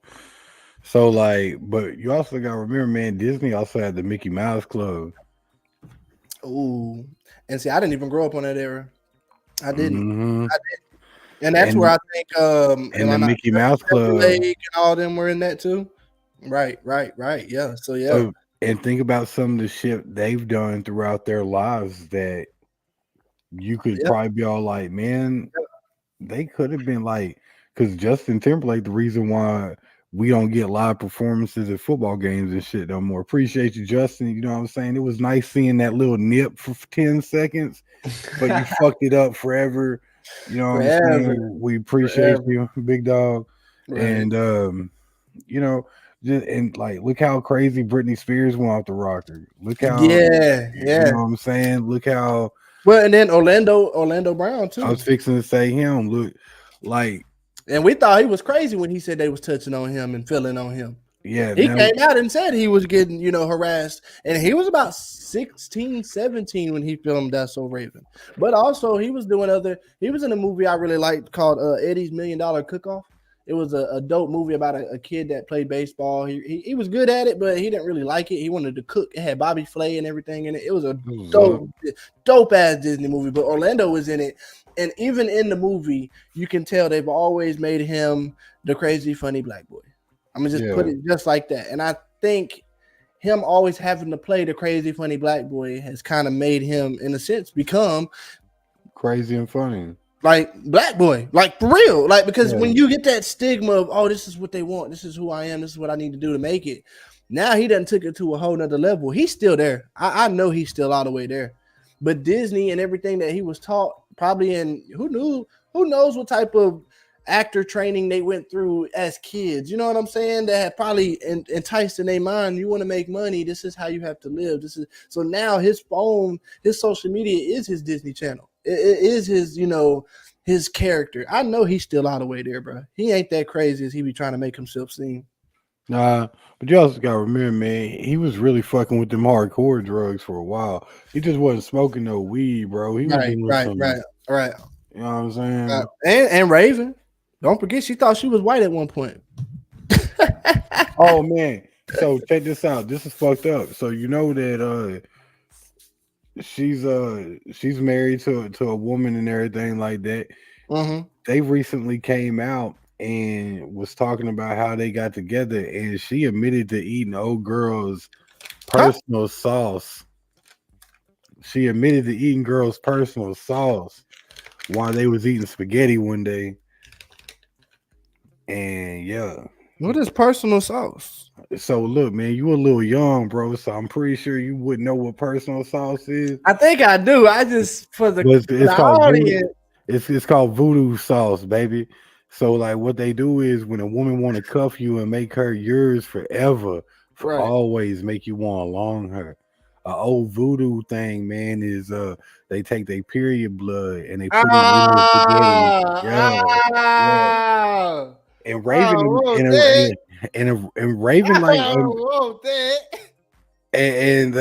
So like, but you also gotta remember, man, Disney also had the Mickey Mouse Club. Ooh. And see, I didn't even grow up on that era. I didn't. Mm-hmm. And that's where I think and the Mickey Mouse Club Lake and all them were in that too. Right. Yeah. So yeah. So, and think about some of the shit they've done throughout their lives that you could probably be all like, man, they could have been like, because Justin Timberlake, the reason why we don't get live performances at football games and shit no more. Appreciate you, Justin. You know what I'm saying? It was nice seeing that little nip for 10 sequends, but you fucked it up forever. You know what I'm saying? We appreciate you, big dog. Right. And and like, look how crazy Britney Spears went off the rocker. Look how you know what I'm saying? Look how and then Orlando Brown too. I was fixing to say him. Look, like, and we thought he was crazy when he said they was touching on him and feeling on him. Yeah, he came out and said he was getting, harassed, and he was about 16, 17 when he filmed That's So Raven. But also he was in a movie I really liked called Eddie's $1 Million Cook-Off. It was a dope movie about a kid that played baseball. He was good at it, but he didn't really like it. He wanted to cook. It had Bobby Flay and everything in it. It was a dope ass Disney movie, but Orlando was in it. And even in the movie, you can tell they've always made him the crazy, funny black boy. I'm going to just put it just like that. And I think him always having to play the crazy, funny black boy has kind of made him, in a sense, become crazy and funny. Like black boy, like for real. Like, because when you get that stigma of, oh, this is what they want, this is who I am, this is what I need to do to make it. Now he done took it to a whole nother level. He's still there. I know he's still all the way there. But Disney and everything that he was taught, probably in who knows what type of actor training they went through as kids. You know what I'm saying? That had probably enticed in their mind. You want to make money. This is how you have to live. So now his phone, his social media is his Disney Channel. It is his, his character. I know he's still all the way there, bro. He ain't that crazy as he be trying to make himself seem. Nah, but you also gotta remember, man, he was really fucking with them hardcore drugs for a while. He just wasn't smoking no weed, bro. He was doing right. You know what I'm saying? And Raven, don't forget, she thought she was white at one point. Oh man, so check this out. This is fucked up. So you know that she's married to a woman and everything like that. Mm-hmm. They recently came out and was talking about how they got together, and she admitted to eating old girl's personal sauce. She admitted to eating girl's personal sauce while they was eating spaghetti one day. And what is personal sauce? So look, man, you a little young, bro. So I'm pretty sure you wouldn't know what personal sauce is. I think I do. I just it's called audience. It's called voodoo sauce, baby. So like what they do is when a woman want to cuff you and make her yours forever, for always, make you want to long her. An old voodoo thing, man, is they take their period blood and they put it in the spaghetti. Yeah. And Raven and Raven like and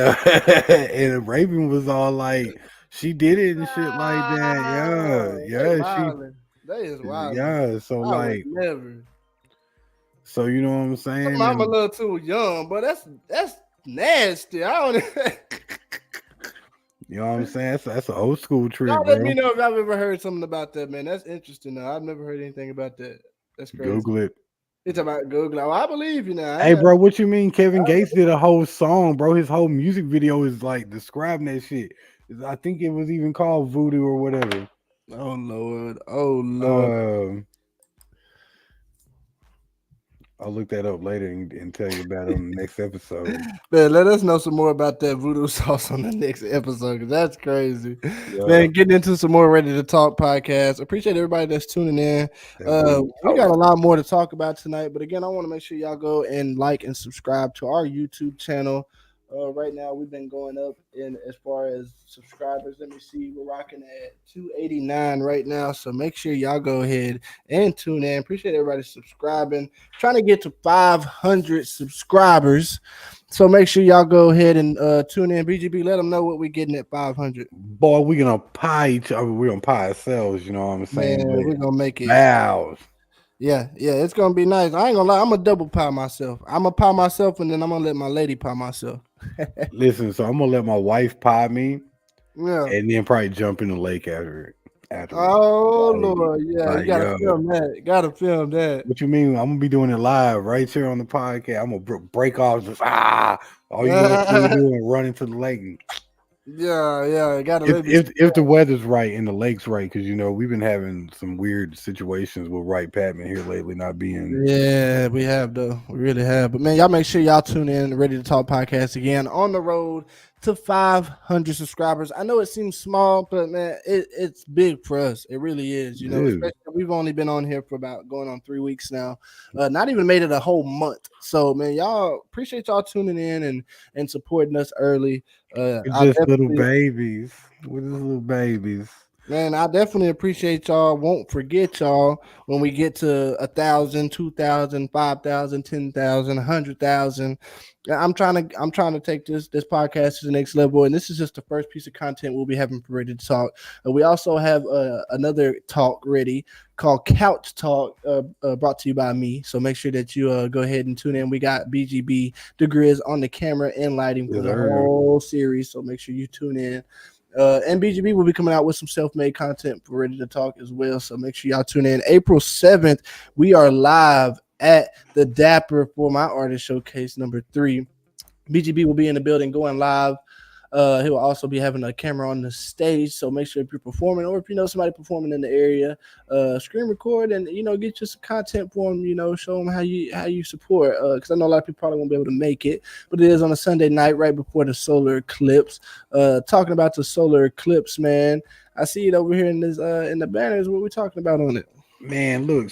Raven was all like, she did it and shit like that. That is wild. Yeah, so like never. So you know what I'm saying? I'm a little too young, but that's nasty. I don't. You know what I'm saying? That's an old school trick. Y'all let me know if I've ever heard something about that, man. That's interesting. Though. I've never heard anything about that. That's crazy. Google it. It's about Google. Oh, I believe you now. Hey, bro, what you mean? Kevin Gates did a whole song, bro. His whole music video is like describing that shit. I think it was even called Voodoo or whatever. Oh Lord. I'll look that up later and tell you about it on the next episode. Man, let us know some more about that voodoo sauce on the next episode because that's crazy. Yeah, Man, getting into some more Ready to Talk podcast. Appreciate everybody that's tuning in. that voodoo We got sauce. a lot more to talk about tonight, but again, I want to make sure y'all go and like and subscribe to our YouTube channel. Right now, we've been going up in as far as subscribers. Let me see, we're rocking at 289 right now. So make sure y'all go ahead and tune in. Appreciate everybody subscribing. Trying to get to 500 subscribers. So make sure y'all go ahead and tune in. BGB, let them know what we're getting at 500. Boy, we gonna pie each other. We're gonna pie ourselves. You know what I'm saying? Man, we're gonna make But it. vows. Yeah, it's gonna be nice. I ain't gonna lie, I'm gonna double pie myself. I'm gonna pie myself, and then I'm gonna let my lady pie myself. Listen, so I'm gonna let my wife pie me, Yeah. and then probably jump in the lake after afterwards. Oh Like, Lord, yeah, you like, gotta yo, film that. Gotta film that. what you mean? I'm gonna be doing it live right here on the podcast. I'm gonna break off just all you gonna see me do and run into the lake. And Yeah, gotta if let me. if the weather's right and the lake's right, because you know we've been having some weird situations with Wright Patman here lately, not being. Yeah, we have though. We really have. But man, y'all make sure y'all tune in. Ready to Talk podcast again on the road to 500 subscribers. I know it seems small, but man, it's big for us. It really is. You know, Dude, especially we've only been on here for about going on 3 weeks now. Not even made it a whole month. So man, y'all appreciate y'all tuning in and supporting us early. we're I just little definitely babies. We're just little babies. Man, I definitely appreciate y'all. Won't forget y'all when we get to 1,000, 2,000, 5,000, 10,000, 100,000. I'm trying to take this podcast to the next level, and this is just the first piece of content we'll be having for Ready to Talk. We also have another talk ready called Couch Talk, brought to you by me. So make sure that you go ahead and tune in. We got BGB Degriz on the camera and lighting for Yes, the sir. whole series. So make sure you tune in. And BGB will be coming out with some self-made content for Ready to Talk as well. So make sure y'all tune in. April 7th, we are live at the Dapper for my artist showcase number 3. BGB will be in the building going live. He will also be having a camera on the stage, so make sure if you're performing or if you know somebody performing in the area, screen record and get you some content for them. Show them how you support. Because I know a lot of people probably won't be able to make it, but it is on a Sunday night right before the solar eclipse. Talking about the solar eclipse, man. I see it over here in this in the banners. What we talking about on it? Man, look,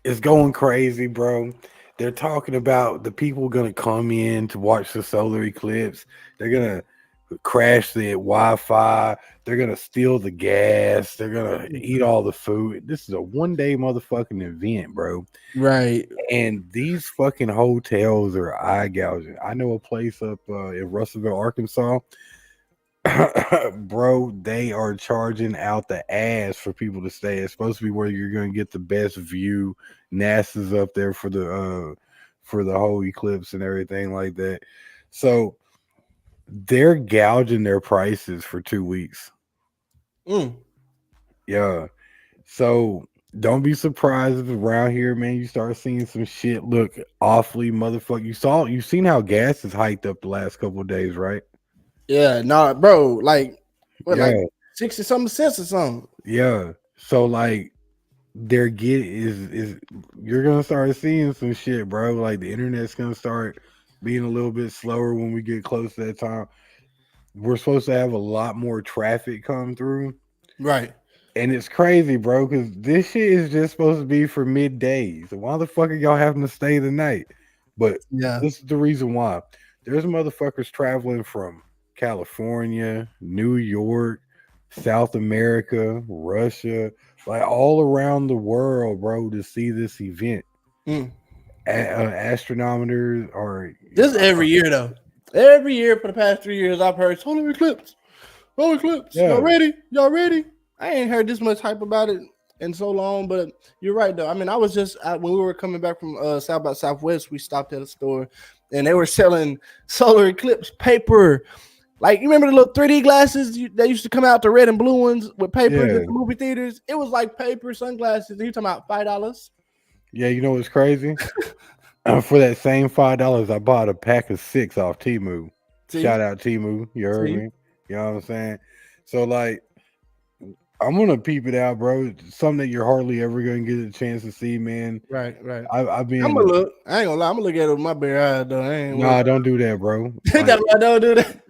it's going crazy, bro. They're talking about the people gonna come in to watch the solar eclipse. They're gonna crash the Wi-Fi. They're gonna steal the gas. They're gonna eat all the food. This is a one-day motherfucking event, bro. Right. And these fucking hotels are eye gouging. I know a place up in Russellville, Arkansas. Bro, they are charging out the ass for people to stay. It's supposed to be where you're gonna get the best view. NASA's up there for the whole eclipse and everything like that. So they're gouging their prices for 2 weeks. Mm. Yeah. So don't be surprised if around here, man, you start seeing some shit look awfully motherfucker. You've seen how gas is hiked up the last couple of days, right? Yeah. Nah, bro. Like what? Like Yeah. 60 something cents or something. Yeah. So like they're get is you're gonna start seeing some shit, bro. Like the internet's gonna start being a little bit slower when we get close to that time. We're supposed to have a lot more traffic come through. Right. And it's crazy, bro, because this shit is just supposed to be for midday. So why the fuck are y'all having to stay the night? But Yeah. this is the reason why. There's motherfuckers traveling from California, New York, South America, Russia, like all around the world, bro, to see this event. Mm. Astronomers are This is every year though. Every year for the past 3 years, I've heard solar eclipse. Solar eclipse. Y'all yeah, ready? Y'all ready? I ain't heard this much hype about it in so long, but you're right though. I mean, I was just when we were coming back from South by Southwest, we stopped at a store and they were selling solar eclipse paper. Like you remember the little 3D glasses that used to come out, the red and blue ones with papers at yeah, the movie theaters? It was like paper sunglasses. And you talking about $5? yeah. You know what's crazy? For that same $5, I bought a pack of 6 off Timu. See, Shout out Timu, you heard see. me. You know what I'm saying? So like, I'm gonna peep it out, bro. It's something that you're hardly ever gonna get a chance to see, man. Right, right. I've I'm gonna been look. I ain't gonna lie. I'm gonna look at it with my bare eyes though. I ain't worried. nah, don't do that, bro. That's Like why I don't do that.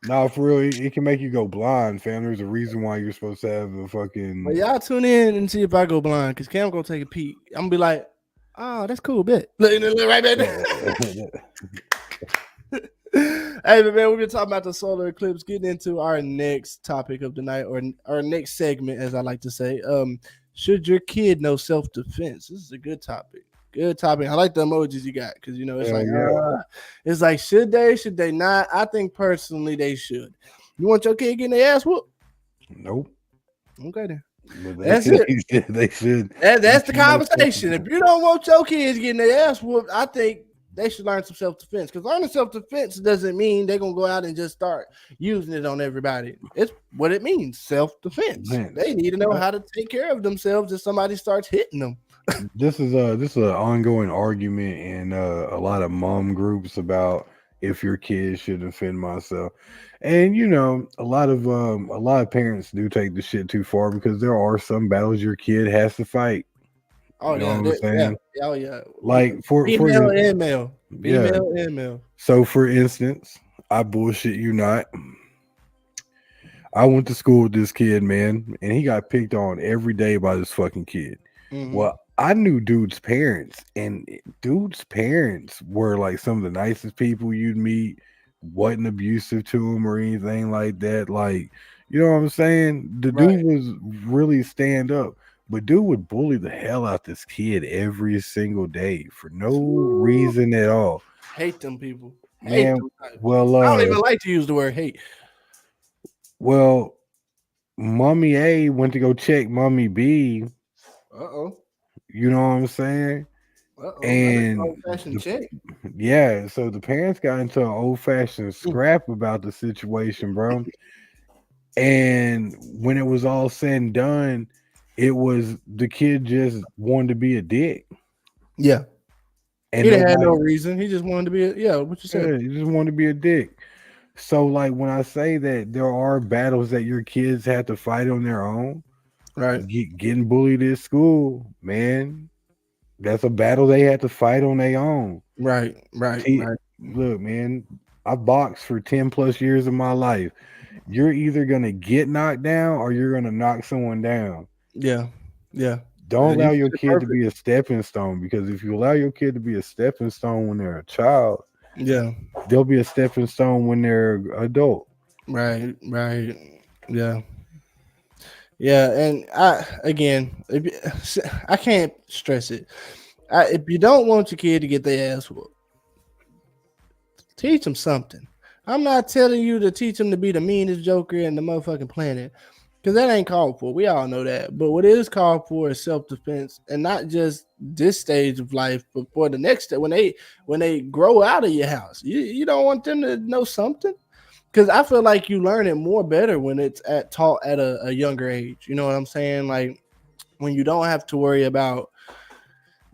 nah, for real, it can make you go blind, fam. There's a reason why you're supposed to have a But fucking y'all tune in and see if I go blind, cause Cam gonna take a peek. I'm gonna be like, oh, that's cool, bet. Look right there. Hey, man, we've been talking about the solar eclipse. Getting into our next topic of the night, or our next segment, as I like to say. Should your kid know self defense? This is a good topic. Good topic. I like the emojis you got because Hell yeah. it's like should they not? I think personally they should. You want your kid getting their ass whooped? Nope. Okay then. But That's it. they should. That's the You know, conversation. If you don't want your kids getting their ass whooped, I think they should learn some self-defense. Because learning self-defense doesn't mean they're gonna go out and just start using it on everybody. It's what it means, self-defense. They need to know how to take care of themselves if somebody starts hitting them. This is an ongoing argument in a lot of mom groups about if your kid should defend myself. And you know, a lot of parents do take the shit too far because there are some battles your kid has to fight. Oh You know yeah, what I'm saying? oh yeah. Like Female and male. yeah. Female and male. So for instance, I bullshit you not. I went to school with this kid, man, and he got picked on every day by this fucking kid. Mhm. Well, I knew dude's parents, and dude's parents were like some of the nicest people you'd meet. Wasn't abusive to him or anything like that. Like, you know what I'm saying? The Right. dude was really stand up, but dude would bully the hell out this kid every single day for no reason at all. Hate them people. Hate Man, them. well, I don't even like to use the word hate. well, Mommy A went to go check Mommy B. Uh-oh. You know what I'm saying? Uh-oh. And Old-fashioned check. yeah, so the parents got into an old fashioned scrap about the situation, bro. And when it was all said and done, it was the kid just wanted to be a dick. Yeah. And He didn't have no reason. He just wanted to be what you said. he just wanted to be a dick. So, like, when I say that there are battles that your kids have to fight on their own, right? Getting bullied at school, man, that's a battle they have to fight on their own. Right. Look, man, I boxed for 10 plus years of my life. You're either gonna get knocked down or you're gonna knock someone down. Yeah. Don't allow your kid to be a stepping stone, because if you allow your kid to be a stepping stone when they're a child, yeah, they'll be a stepping stone when they're adult. Right. Yeah. And I can't stress it. If you don't want your kid to get their ass whooped, teach them something. I'm not telling you to teach them to be the meanest joker in the motherfucking planet, because that ain't called for. We all know that. But what is called for is self-defense, and not just this stage of life, but for the next step when they grow out of your house. You don't want them to know something, because I feel like you learn it more better when it's taught at a younger age. You know what I'm saying? Like when you don't have to worry about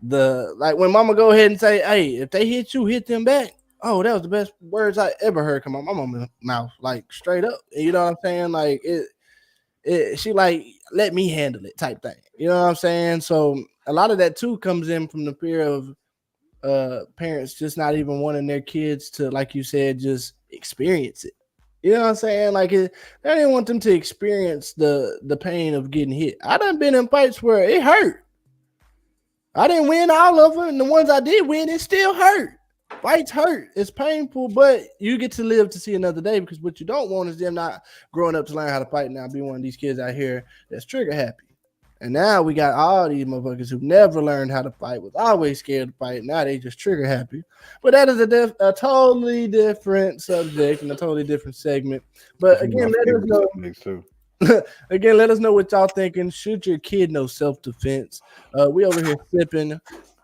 when mama go ahead and say, hey, if they hit you, hit them back. Oh, that was the best words I ever heard come out my mama's mouth, like straight up. You know what I'm saying? Like she like, let me handle it type thing. You know what I'm saying? So a lot of that too comes in from the fear of parents just not even wanting their kids to, like you said, just experience it. You know what I'm saying? Like they didn't want them to experience the pain of getting hit. I done been in fights where it hurt. I didn't win all of them, and the ones I did win, it still hurt. Fights hurt. It's painful, but you get to live to see another day, because what you don't want is them not growing up to learn how to fight. Now be one of these kids out here that's trigger happy. And now we got all these motherfuckers who never learned how to fight, was always scared to fight. Now they just trigger happy. But that is a totally different subject and a totally different segment. But again, let us know. Again, let us know what y'all thinking. Should your kid know self-defense? We over here sipping,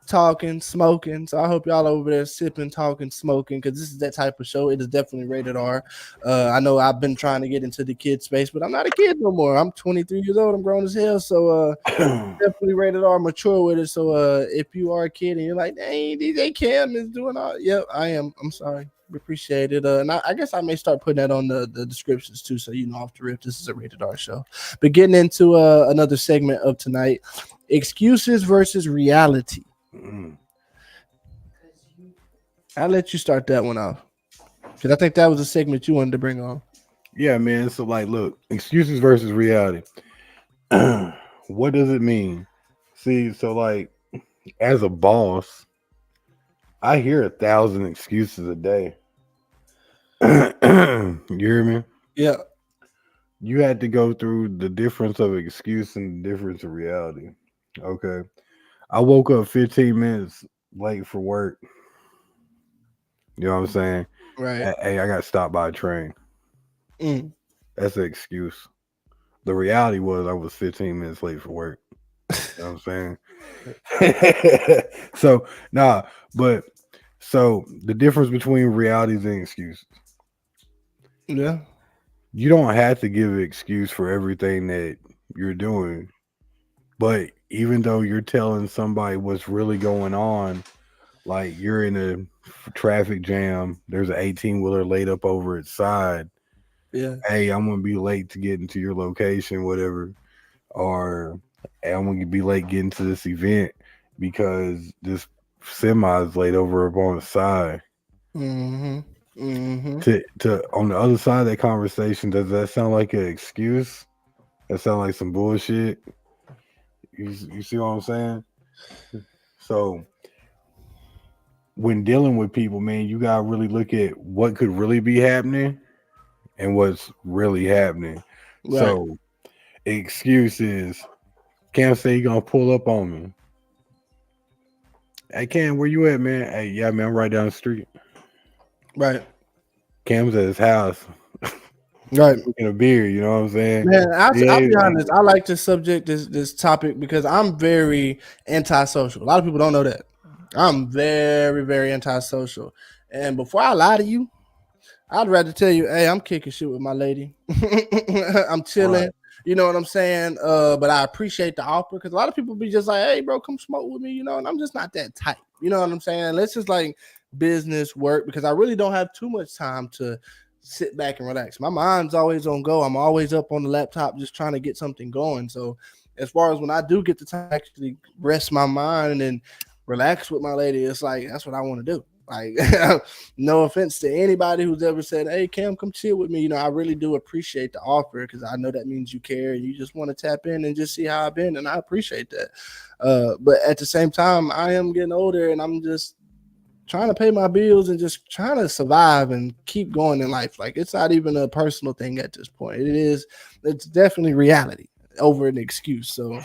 talking, smoking. So I hope y'all over there sipping, talking, smoking, because this is that type of show. It is definitely rated R. I know I've been trying to get into the kid space, but I'm not a kid no more. I'm 23 years old. I'm grown as hell. So definitely rated R, mature with it. So if you are a kid and you're like, dang, DJ Cam is doing all, yep, I am. I'm sorry. We appreciate it. And I guess I may start putting that on the descriptions too, so you know off the rip this is a rated R show. But getting into another segment of tonight, excuses versus reality. Mm. I'll let you start that one off because I think that was a segment you wanted to bring on. Yeah, man. So like, look, excuses versus reality. What does it mean? See, so like, as a boss, I hear 1,000 excuses a day. You hear me? Yeah, You had to go through the difference of excuse and the difference of reality. Okay. I woke up 15 minutes late for work. You know what I'm saying? right. Hey, I got stopped by a train. Mm. That's an excuse. The reality was I was 15 minutes late for work. You know what I'm saying? So, nah, but so the difference between realities and excuses. Yeah, You don't have to give an excuse for everything that you're doing. But even though you're telling somebody what's really going on, like you're in a traffic jam, there's an 18 wheeler laid up over its side. yeah. Hey, I'm gonna be late to get into your location, whatever. Or hey, I'm gonna be late getting to this event because this semi is laid over up on the side. Mm-hmm. Mm-hmm. To on the other side of that conversation, does that sound like an excuse? That sound like some bullshit. You see what I'm saying? So when dealing with people, man, you gotta really look at what could really be happening and what's really happening. Right. So excuses. Cam say you gonna pull up on me. Hey Cam, where you at, man? Hey, yeah, man, I'm right down the street. Right. Cam's at his house Right. drinking a beer. You know what I'm saying? Man, I'll Yeah, be honest. I like this subject, this topic, because I'm very antisocial. A lot of people don't know that. I'm very, very antisocial. And before I lie to you, I'd rather tell you, hey, I'm kicking shit with my lady. I'm right. chilling. You know what I'm saying? But I appreciate the offer because a lot of people be just like, hey, bro, come smoke with me, you know, and I'm just not that type. You know what I'm saying? Let's just like business work because I really don't have too much time to sit back and relax. My mind's always on go. I'm always up on the laptop just trying to get something going. So as far as when I do get the time to actually rest my mind and relax with my lady, it's like that's what I want to do. Like, no offense to anybody who's ever said, "Hey, Cam, come chill with me." You know, I really do appreciate the offer because I know that means you care and you just want to tap in and just see how I've been, and I appreciate that. But at the same time, I am getting older, and I'm just trying to pay my bills and just trying to survive and keep going in life. Like, it's not even a personal thing at this point. It's definitely reality over an excuse. So,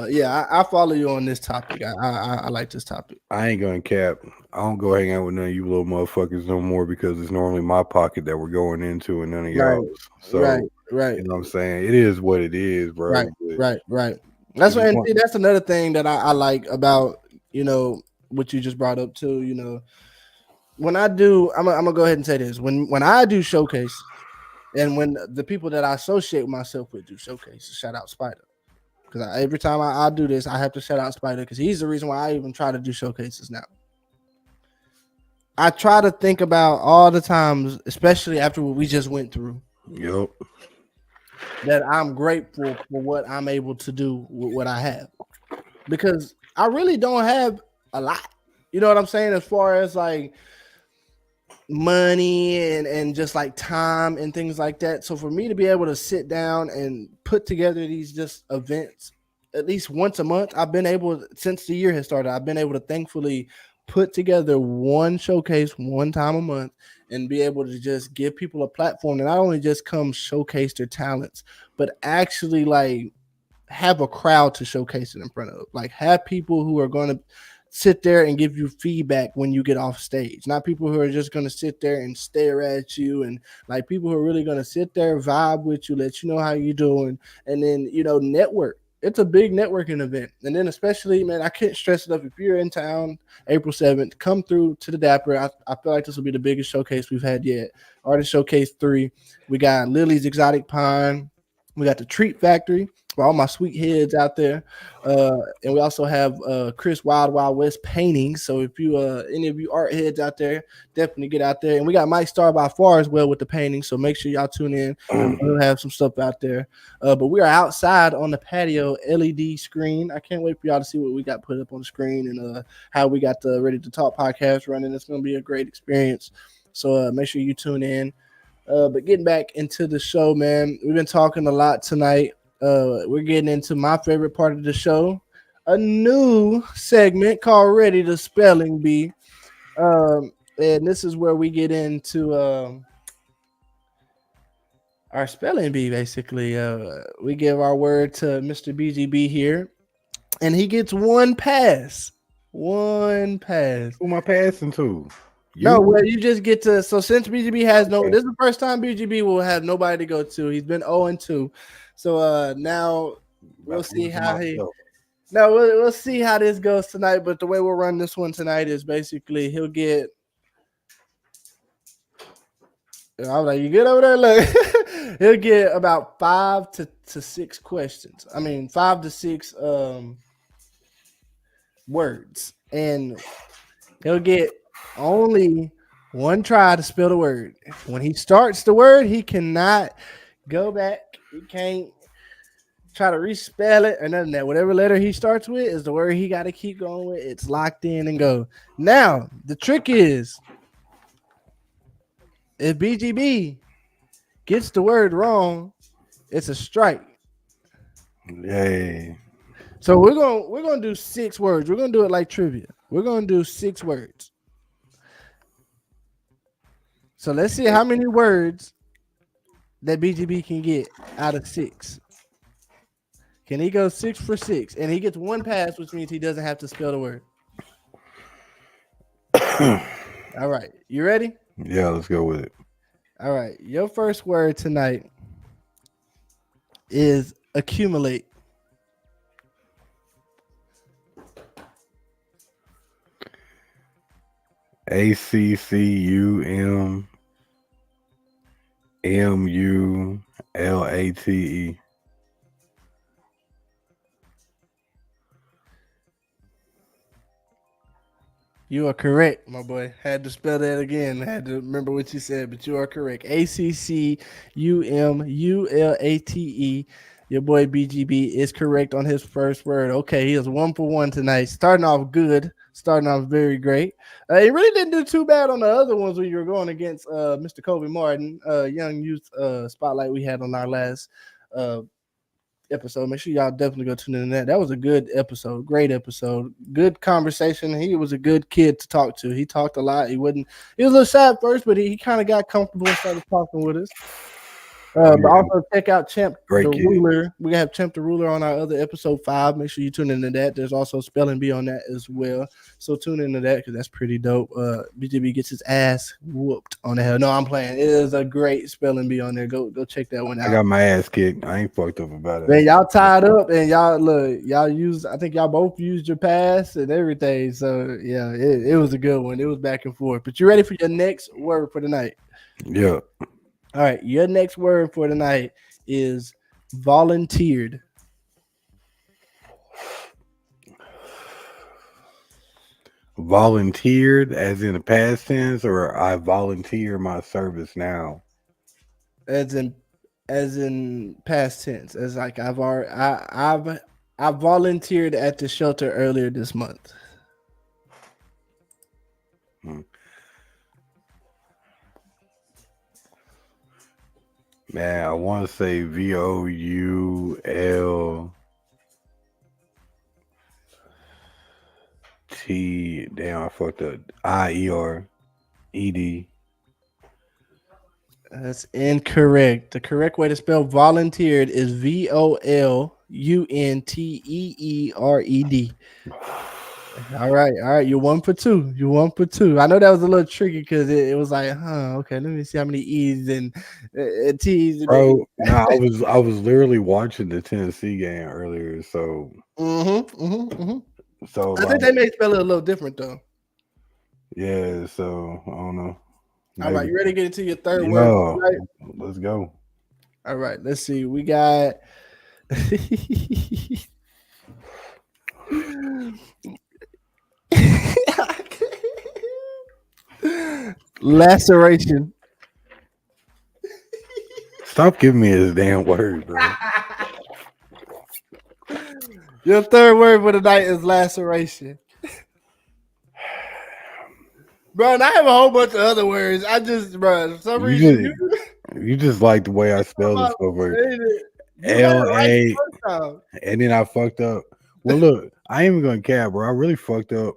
yeah, I follow you on this topic. I like this topic. I ain't gonna cap. I don't go hang out with none of you little motherfuckers no more because it's normally my pocket that we're going into and none of Right, y'all's. right, So right. you know what I'm saying? It is what it is, Right, bro. But right, right. if That's what, you and want, see, that's another thing that I like about what you just brought up too. When I do, I'm gonna go ahead and say this. When I do showcases, and when the people that I associate myself with do showcases, shout out Spider. Because every time I do this, I have to shout out Spider because he's the reason why I even try to do showcases now. I try to think about all the times, especially after what we just went through, yup, that I'm grateful for what I'm able to do with what I have. Because I really don't have a lot. You know what I'm saying? As far as like money and just like time and things like that. So for me to be able to sit down and put together these just events at least once a month, I've been able since the year has started, I've been able to thankfully put together one showcase one time a month and be able to just give people a platform to not only just come showcase their talents, but actually like have a crowd to showcase it in front of. Like have people who are going to sit there and give you feedback when you get off stage. Not people who are just going to sit there and stare at you and like people who are really going to sit there, vibe with you, let you know how you're doing, and then network. It's a big networking event. And then especially, man, I can't stress it up. If you're in town April 7th, come through to the Dapper. I feel like this will be the biggest showcase we've had yet. Artist Showcase 3. We got Lily's Exotic Pine. We got the Treat Factory. for all my sweet heads out there. And we also have Chris Wild Wild West paintings. So if you any of you art heads out there, definitely get out there. And we got Mike Star by far as well with the painting. So make sure y'all tune in. We'll have some stuff out there. But we are outside on the patio LED screen. I can't wait for y'all to see what we got put up on the screen and how we got the Ready to Talk podcast running. It's going to be a great experience. So make sure you tune in. But getting back into the show, man, we've been talking a lot tonight. We're getting into my favorite part of the show, a new segment called Ready to Spelling Bee. And this is where we get into our spelling bee, basically. We give our word to Mr. BGB here, and he gets one pass. One pass. Who am I passing to? No, well, you just get to. So since BGB has no, Okay. this is the first time BGB will have nobody to go to. He's been 0-2. So now we'll see how he. No, we'll see how this goes tonight. But the way we'll run this one tonight is basically he'll get. I was like, you good over there? Look, he'll get about 5 to 6 questions. I mean, 5 to 6 words, and he'll get only one try to spell the word. When he starts the word, he cannot go back. He can't try to respell it or nothing. That whatever letter he starts with is the word he got to keep going with. It's locked in and go. Now the trick is, if BGB gets the word wrong, it's a strike. Yay. So we're gonna do 6 words. We're gonna do it like trivia. We're gonna do 6 words. So let's see how many words that BGB can get out of 6. Can he go 6 for 6? And he gets one pass, which means he doesn't have to spell the word. All right. You ready? Yeah, let's go with it. All right. Your first word tonight is accumulate. ACCUMMULATE. You are correct, my boy. Had to spell that again. Had to remember what you said, but you are correct. ACCUMULATE. Your boy BGB is correct on his first word. Okay, he is 1 for 1 tonight. Starting off good. Starting off very great. He really didn't do too bad on the other ones when you were going against Mr. Kobe Martin, young youth spotlight we had on our last episode. Make sure y'all definitely go tune in to that. That was a good episode, great episode, good conversation. He was a good kid to talk to. He talked a lot. He was a little shy at first, but he kind of got comfortable and started talking with us. But also check out Champ Great the kid. Ruler. We have Champ the Ruler on our other episode 5. Make sure you tune into that. There's also spelling bee on that as well. So tune into that because that's pretty dope. BGB gets his ass whooped on the hell. No, I'm playing. It is a great spelling bee on there. Go check that one out. I got my ass kicked. I ain't fucked up about it. Man, y'all tied up and y'all used. I think y'all both used your pass and everything. So yeah, it was a good one. It was back and forth. But you ready for your next word for the night? Yeah. All right, your next word for the night is volunteered. Volunteered as in the past tense, or I volunteer my service now? As in past tense. As like I volunteered at the shelter earlier this month. Man, I want to say VOULT. Damn, I fucked up. IERED. That's incorrect. The correct way to spell volunteered is VOLUNTEERED. All right. You're 1 for 2. You're 1 for 2. I know that was a little tricky because it was like, okay, let me see how many E's and T's. Bro, nah, I was literally watching the Tennessee game earlier, so So I think they may spell it a little different though. Yeah, so I don't know. All right, you ready to get into your third Yeah, word? Right? let's go. All right, let's see. We got Laceration. Stop giving me his damn word, bro. Your third word for the night is laceration. Bro, and I have a whole bunch of other words. I just, bro, for some You reason, you just like the way I you spelled it so far. you had it right the LA, first time. and then I fucked up. Well, look, I ain't even gonna cap, bro. I really fucked up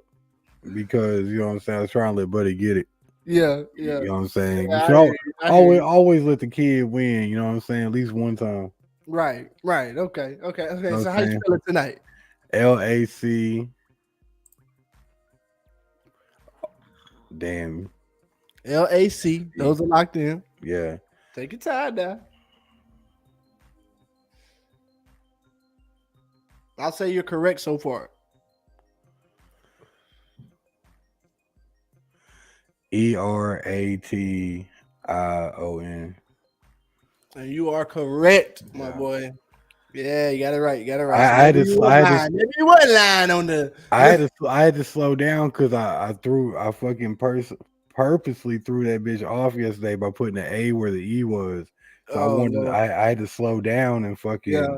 because you know what I'm saying. I was trying to let Buddy get it. Yeah, You yeah. know what I'm saying. You Yeah, should I hear you. I hear always you. always let the kid win. You know what I'm saying. At least one time. Right, right. Okay, okay, You okay. know So what how I'm you saying. feeling tonight? LAC. Damn. LAC. Those are locked in. Yeah. Take your time now. I'll say you're correct so far. ERATION. And you are correct, my Yeah. boy. Yeah, you got it right. You got it right. So I had maybe to. you was I had to. lying. Maybe you was lying on the. I had to slow down because I fucking purposely threw that bitch off yesterday by putting the A where the E was. So Oh Lord. I had to slow down and fucking, Yeah.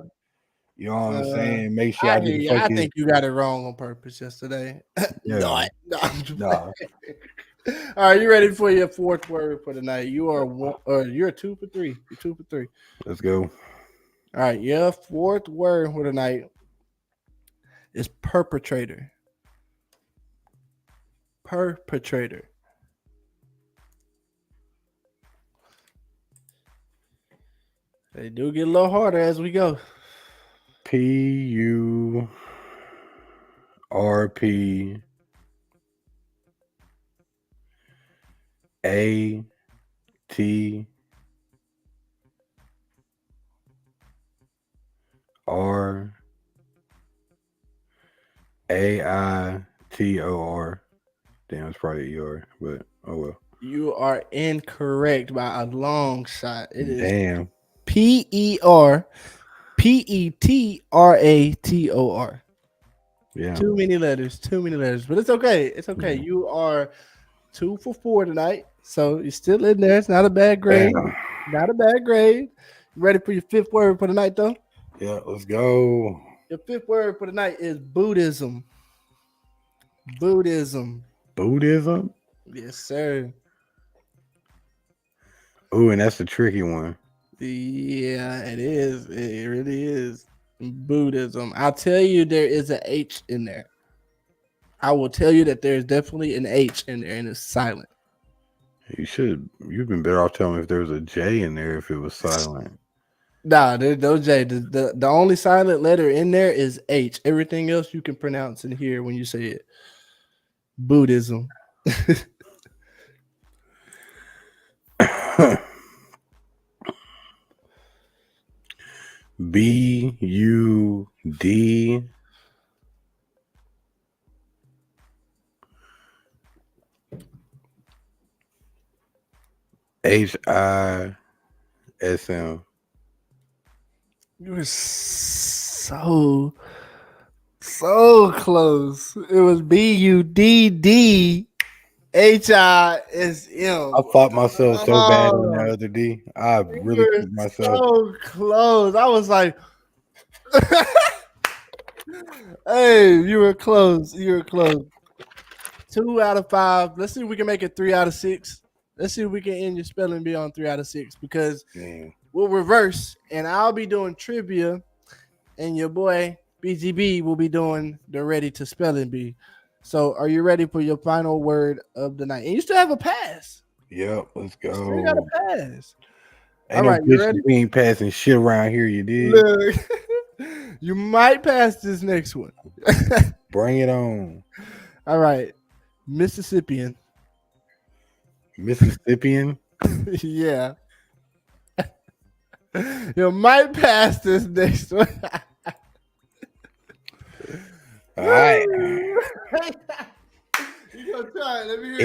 you know what I'm Uh, saying, make sure I I hear get a you. I fucking think you got it wrong on purpose yesterday. yeah. Not. No, I'm just Nah, playing. All right, you ready for your fourth word for the night? You are one, or you're 2 for 3. You're 2 for 3. let's go. All right, your fourth word for the night is perpetrator. Perpetrator. They do get a little harder as we go. PURPATIOR. Damn, it's probably ER, but oh well. You are incorrect by a long shot. It is Damn. PERPETRATOR. Yeah. Too many letters, too many letters, but it's okay. It's okay. Yeah. You are 2 for 4 tonight, so you're still in there. It's not a bad grade. Damn. Not a bad grade. You ready for your fifth word for the night, though? Yeah, let's go. Your fifth word for the night is Buddhism. Buddhism. Buddhism. Yes, sir. Ooh, and that's a tricky one. Yeah, it is. It really is. Buddhism. I'll tell you there is an H in there. I will tell you that there's definitely an H in there and it's silent. You've been better off telling me if there was a J in there if it was silent. Nah, there's no J. The only silent letter in there is H. Everything else you can pronounce and hear when you say it. Buddhism. BUD HISM. You were so close. It was BUDDHISM. I fought myself so bad on that Oh, other D. I you really were kicked myself. so close. I was like, hey, you were close. You were close. 2 out of 5. Let's see if we can make it 3 out of 6. Let's see if we can end your spelling bee on 3 out of 6 because Damn. we'll reverse and I'll be doing trivia and your boy BGB will be doing the ready to spelling bee. So are you ready for your final word of the night? And you still have a pass. Yep, let's You still got a go. pass. Ain't All no right, you bitch ready? we ain't passing shit around here, you did. Look, you might pass this next one. Bring it on. All right, Mississippian. Mississippian. Yeah. You might pass this next one. All right. You gonna try it. Let me hear it.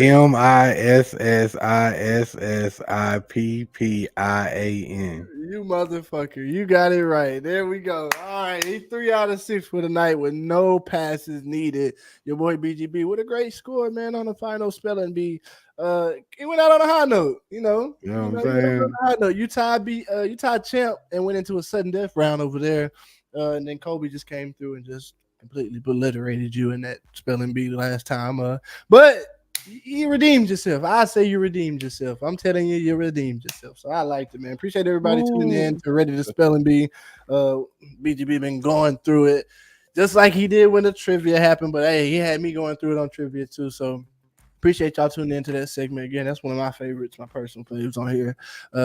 MISSISSIPPIAN. You motherfucker. You got it right. There we go. All right. He's 3 out of 6 for the night with no passes needed. Your boy BGB with a great score, man, on the final spelling bee. He went out on a high note, You know what I'm He went out on saying? a high note. Utah champ and went into a sudden death round over there. And then Kobe just came through and just completely obliterated you in that spelling bee last time. But you redeemed yourself. I say you redeemed yourself. I'm telling you, you redeemed yourself. So I liked it, man. Appreciate everybody tuning in Ooh. to Ready to Spell and Bee. BGB been going through it just like he did when the trivia happened. But hey, he had me going through it on trivia too. So appreciate y'all tuning into that segment again. That's one of my favorites, my personal favorites on here.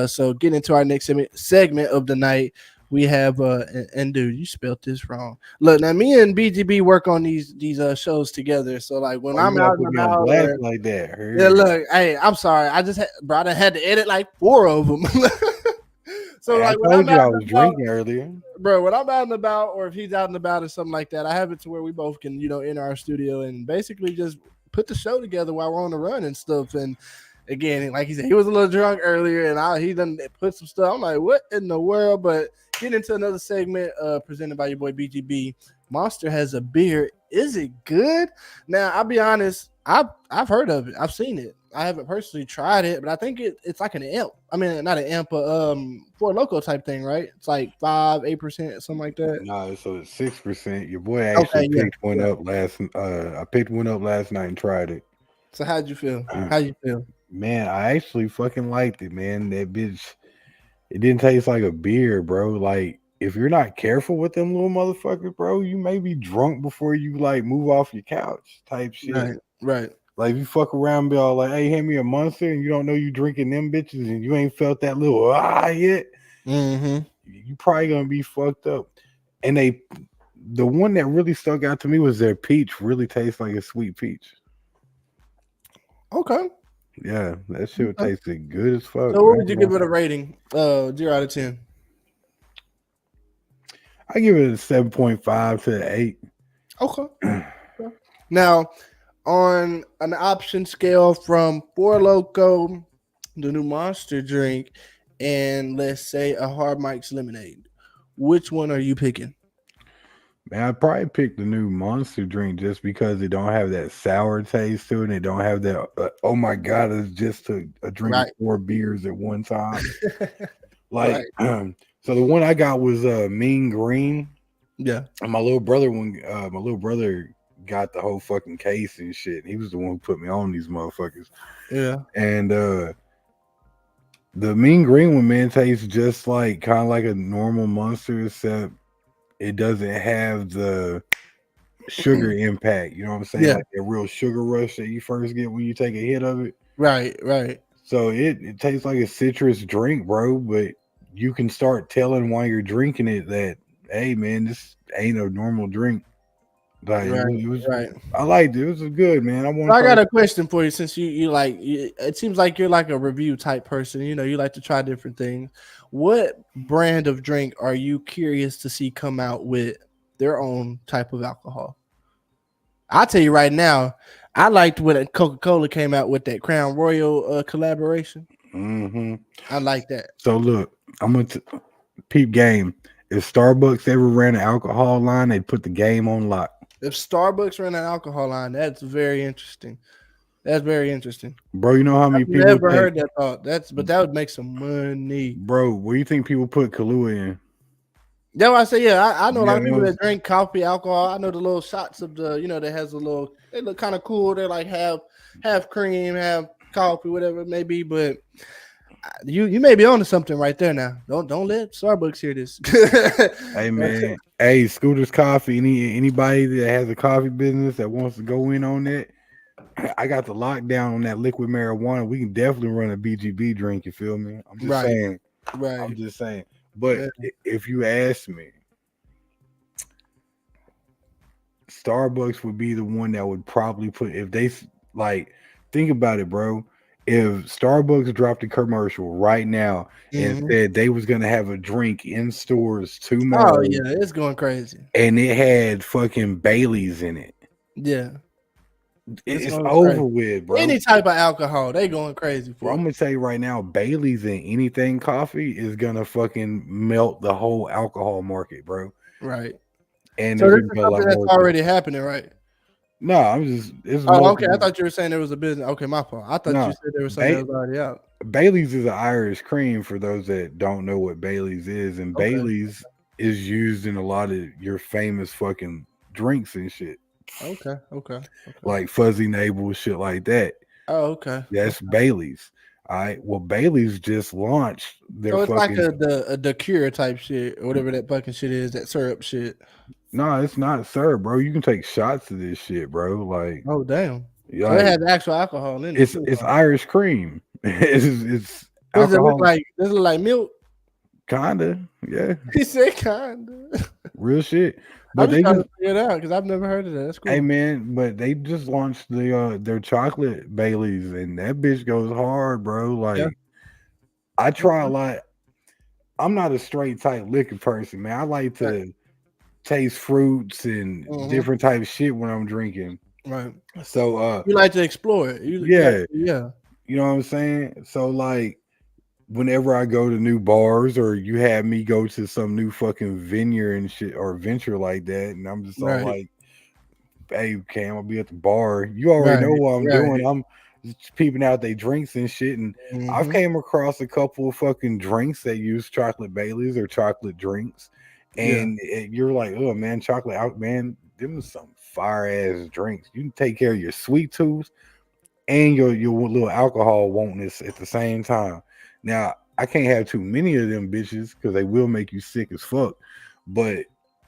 So getting into our next segment of the night. We have and dude, you spelled this wrong. Look, now me and BGB work on these shows together. So like when Oh, you I'm gotta out and put me on about blast or like that. yeah, Heard. look, hey, I'm sorry. Bro, I had to edit like 4 of them. So Hey, I like when told I'm you out I and was about, drinking earlier. bro, when I'm out and about, or if he's out and about or something like that, I have it to where we both can, enter our studio and basically just put the show together while we're on the run and stuff. And again, like he said, he was a little drunk earlier, and he done put some stuff. I'm like, what in the world? But getting into another segment presented by your boy BGB. Monster has a beer. Is it good? Now, I'll be honest. I've heard of it. I've seen it. I haven't personally tried it, but I think it's like an imp. I mean, not an imp, but for a local type thing, right? It's like 5-8%, something like that. No, so it's 6%. Your boy Okay, actually yeah, picked one yeah. up I picked one up last night and tried it. So how'd you feel? How you feel? Man, I actually fucking liked it, man. That bitch, it didn't taste like a beer, bro. Like, if you're not careful with them little motherfuckers, bro, you may be drunk before you like move off your couch type shit. Right, right. Like, if you fuck around and be all like, hey, hand me a monster, and you don't know you drinking them bitches and you ain't felt that little yet, Mm-hmm. you probably gonna be fucked up. And the one that really stuck out to me was their peach really tastes like a sweet peach. Okay. Yeah, that shit Okay. tasted good as fuck. So what would you give it a rating? 0 out of 10. I give it a 7.5 to 8. Okay. Now, on an option scale from Four Loco, the new Monster drink, and let's say a Hard Mike's lemonade, which one are you picking? Man, I probably picked the new monster drink just because it don't have that sour taste to it. And it don't have that. Oh my god, it's just a drink of Right. 4 beers at one time. Right. Like, so the one I got was Mean Green. Yeah. And my little brother got the whole fucking case and shit. He was the one who put me on these motherfuckers. Yeah. And the Mean Green one, man, tastes just like kind of like a normal monster, except it doesn't have the sugar impact. You know what I'm saying? Yeah. Like that real sugar rush that you first get when you take a hit of it. Right. Right. So it tastes like a citrus drink, bro. But you can start telling while you're drinking it that, hey, man, this ain't a normal drink. Like Right. it was Right. I liked it. It was good, man. I So want I to try. got a question for you since it seems like you're like a review type person. You like to try different things. What brand of drink are you curious to see come out with their own type of alcohol? I'll tell you right now, I liked when Coca-Cola came out with that Crown Royal collaboration. Mm-hmm. I like that. So look, I'm gonna peep game. If Starbucks ever ran an alcohol line, they'd put the game on lock. If Starbucks ran an alcohol line, that's very interesting. That's very interesting. Bro, you know how I've many people never take, heard that thought. But that would make some money. bro, what do you think people put Kahlua in? That's why I say, yeah, I know a lot You of people know, that drink coffee, alcohol. I know the little shots of that has they look kind of cool. They're like half cream, half coffee, whatever it may be. But you may be onto something right there now. Don't let Starbucks hear this. hey man, hey, Scooter's Coffee. Anybody that has a coffee business that wants to go in on that, I got the lockdown on that liquid marijuana. We can definitely run a BGB drink. You feel me? I'm just Right, saying. right. I'm just saying. But Yeah. if you ask me, Starbucks would be the one that would probably put if they like think about it, bro. If Starbucks dropped a commercial right now and Mhm. said they was gonna have a drink in stores Oh tomorrow yeah, it's going crazy. and it had fucking Bailey's in it, Yeah, It's It's going over crazy. with, bro. Any type of alcohol, they going crazy Bro, for I'm it. gonna tell you right now, Bailey's in anything coffee is gonna fucking melt the whole alcohol market, bro. Right. And So there's this gonna is be a something lot that's more. already happening, right? No, I'm just it's Oh, okay. I multiple. thought you were saying there was a business. Okay, my fault. I thought you No, said there was something that was already out. Bailey's is an Irish cream for those that don't know what Bailey's is, and Okay. Bailey's is used in a lot of your famous fucking drinks and shit, Okay. Okay. Okay. like fuzzy navel, shit like that. Oh, okay. That's Bailey's. All right. Well, Bailey's just launched their So it's like fucking. the cure type shit or whatever that fucking shit is, that syrup shit. No, it's not, sir, bro. You can take shots of this shit, bro. Oh damn. So it Like has actual alcohol in it it's too. it's Huh? Irish cream. It's What does it look alcohol, like? Does it look like milk? kinda, yeah, He said kinda. real shit. I'm But just they trying just to figure it out because I've never heard of that. That's Hey cool. man, but they just launched their chocolate Baileys and that bitch goes hard, bro. Yeah. Like I try a Okay. lot. I'm not a straight type liquor person, man. I like Right. to taste fruits and Mm-hmm. different type of shit when I'm drinking. Right. So You like to explore it. You like yeah, yeah. you know what I'm saying? So like whenever I go to new bars or you have me go to some new fucking vineyard and shit or venture like that, and I'm just all Right. like, hey Cam, I'll be at the bar. You already Right. know what I'm Right. doing. I'm just peeping out they drinks and shit. And I've Mm-hmm. came across a couple of fucking drinks that use chocolate Baileys or chocolate drinks. Yeah. And you're like, oh man, chocolate out, man. Them is some fire ass drinks. You can take care of your sweet tooth and your little alcohol wantness at the same time. Now, I can't have too many of them bitches because they will make you sick as fuck. But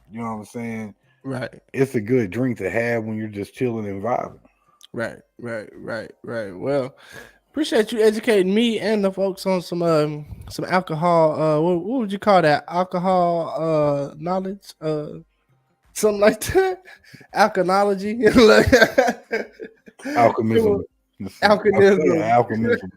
you know what I'm saying? Right. It's a good drink to have when you're just chilling and vibing. Right. Right. Right. Right. Well, appreciate you educating me and the folks on some alcohol. What would you call that? Alcohol knowledge. Something like that. Alkanology. Alchemism. Yeah, Alkanism. alchemism.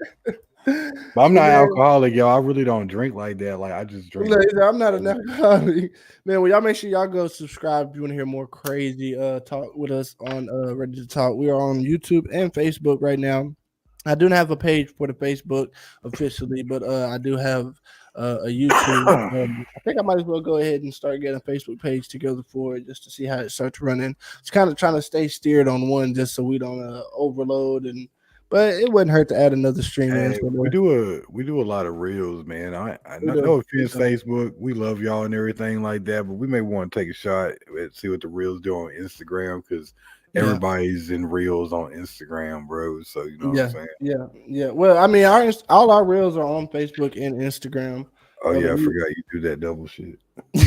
But I'm But not man, alcoholic, yo. I really don't drink like that. Like I just drink. look, I'm not an alcoholic. Man, well, y'all make sure y'all go subscribe if you want to hear more crazy talk with us on Ready to Talk. We are on YouTube and Facebook right now. I do not have a page for the Facebook officially, but I do have a YouTube. I think I might as well go ahead and start getting a Facebook page together for it just to see how it starts running. It's kind of trying to stay steered on one just so we don't overload and. But it wouldn't hurt to add another stream in. Hey, So we do a lot of reels, man. we No do. We offense, do. Facebook. We love y'all and everything like that, but we may want to take a shot and see what the reels do on Instagram because Yeah. everybody's in reels on Instagram, bro. So you know what I'm Yeah, saying? yeah, yeah. Well, I mean, all our reels are on Facebook and Instagram. Oh But yeah, I forgot you do that double shit.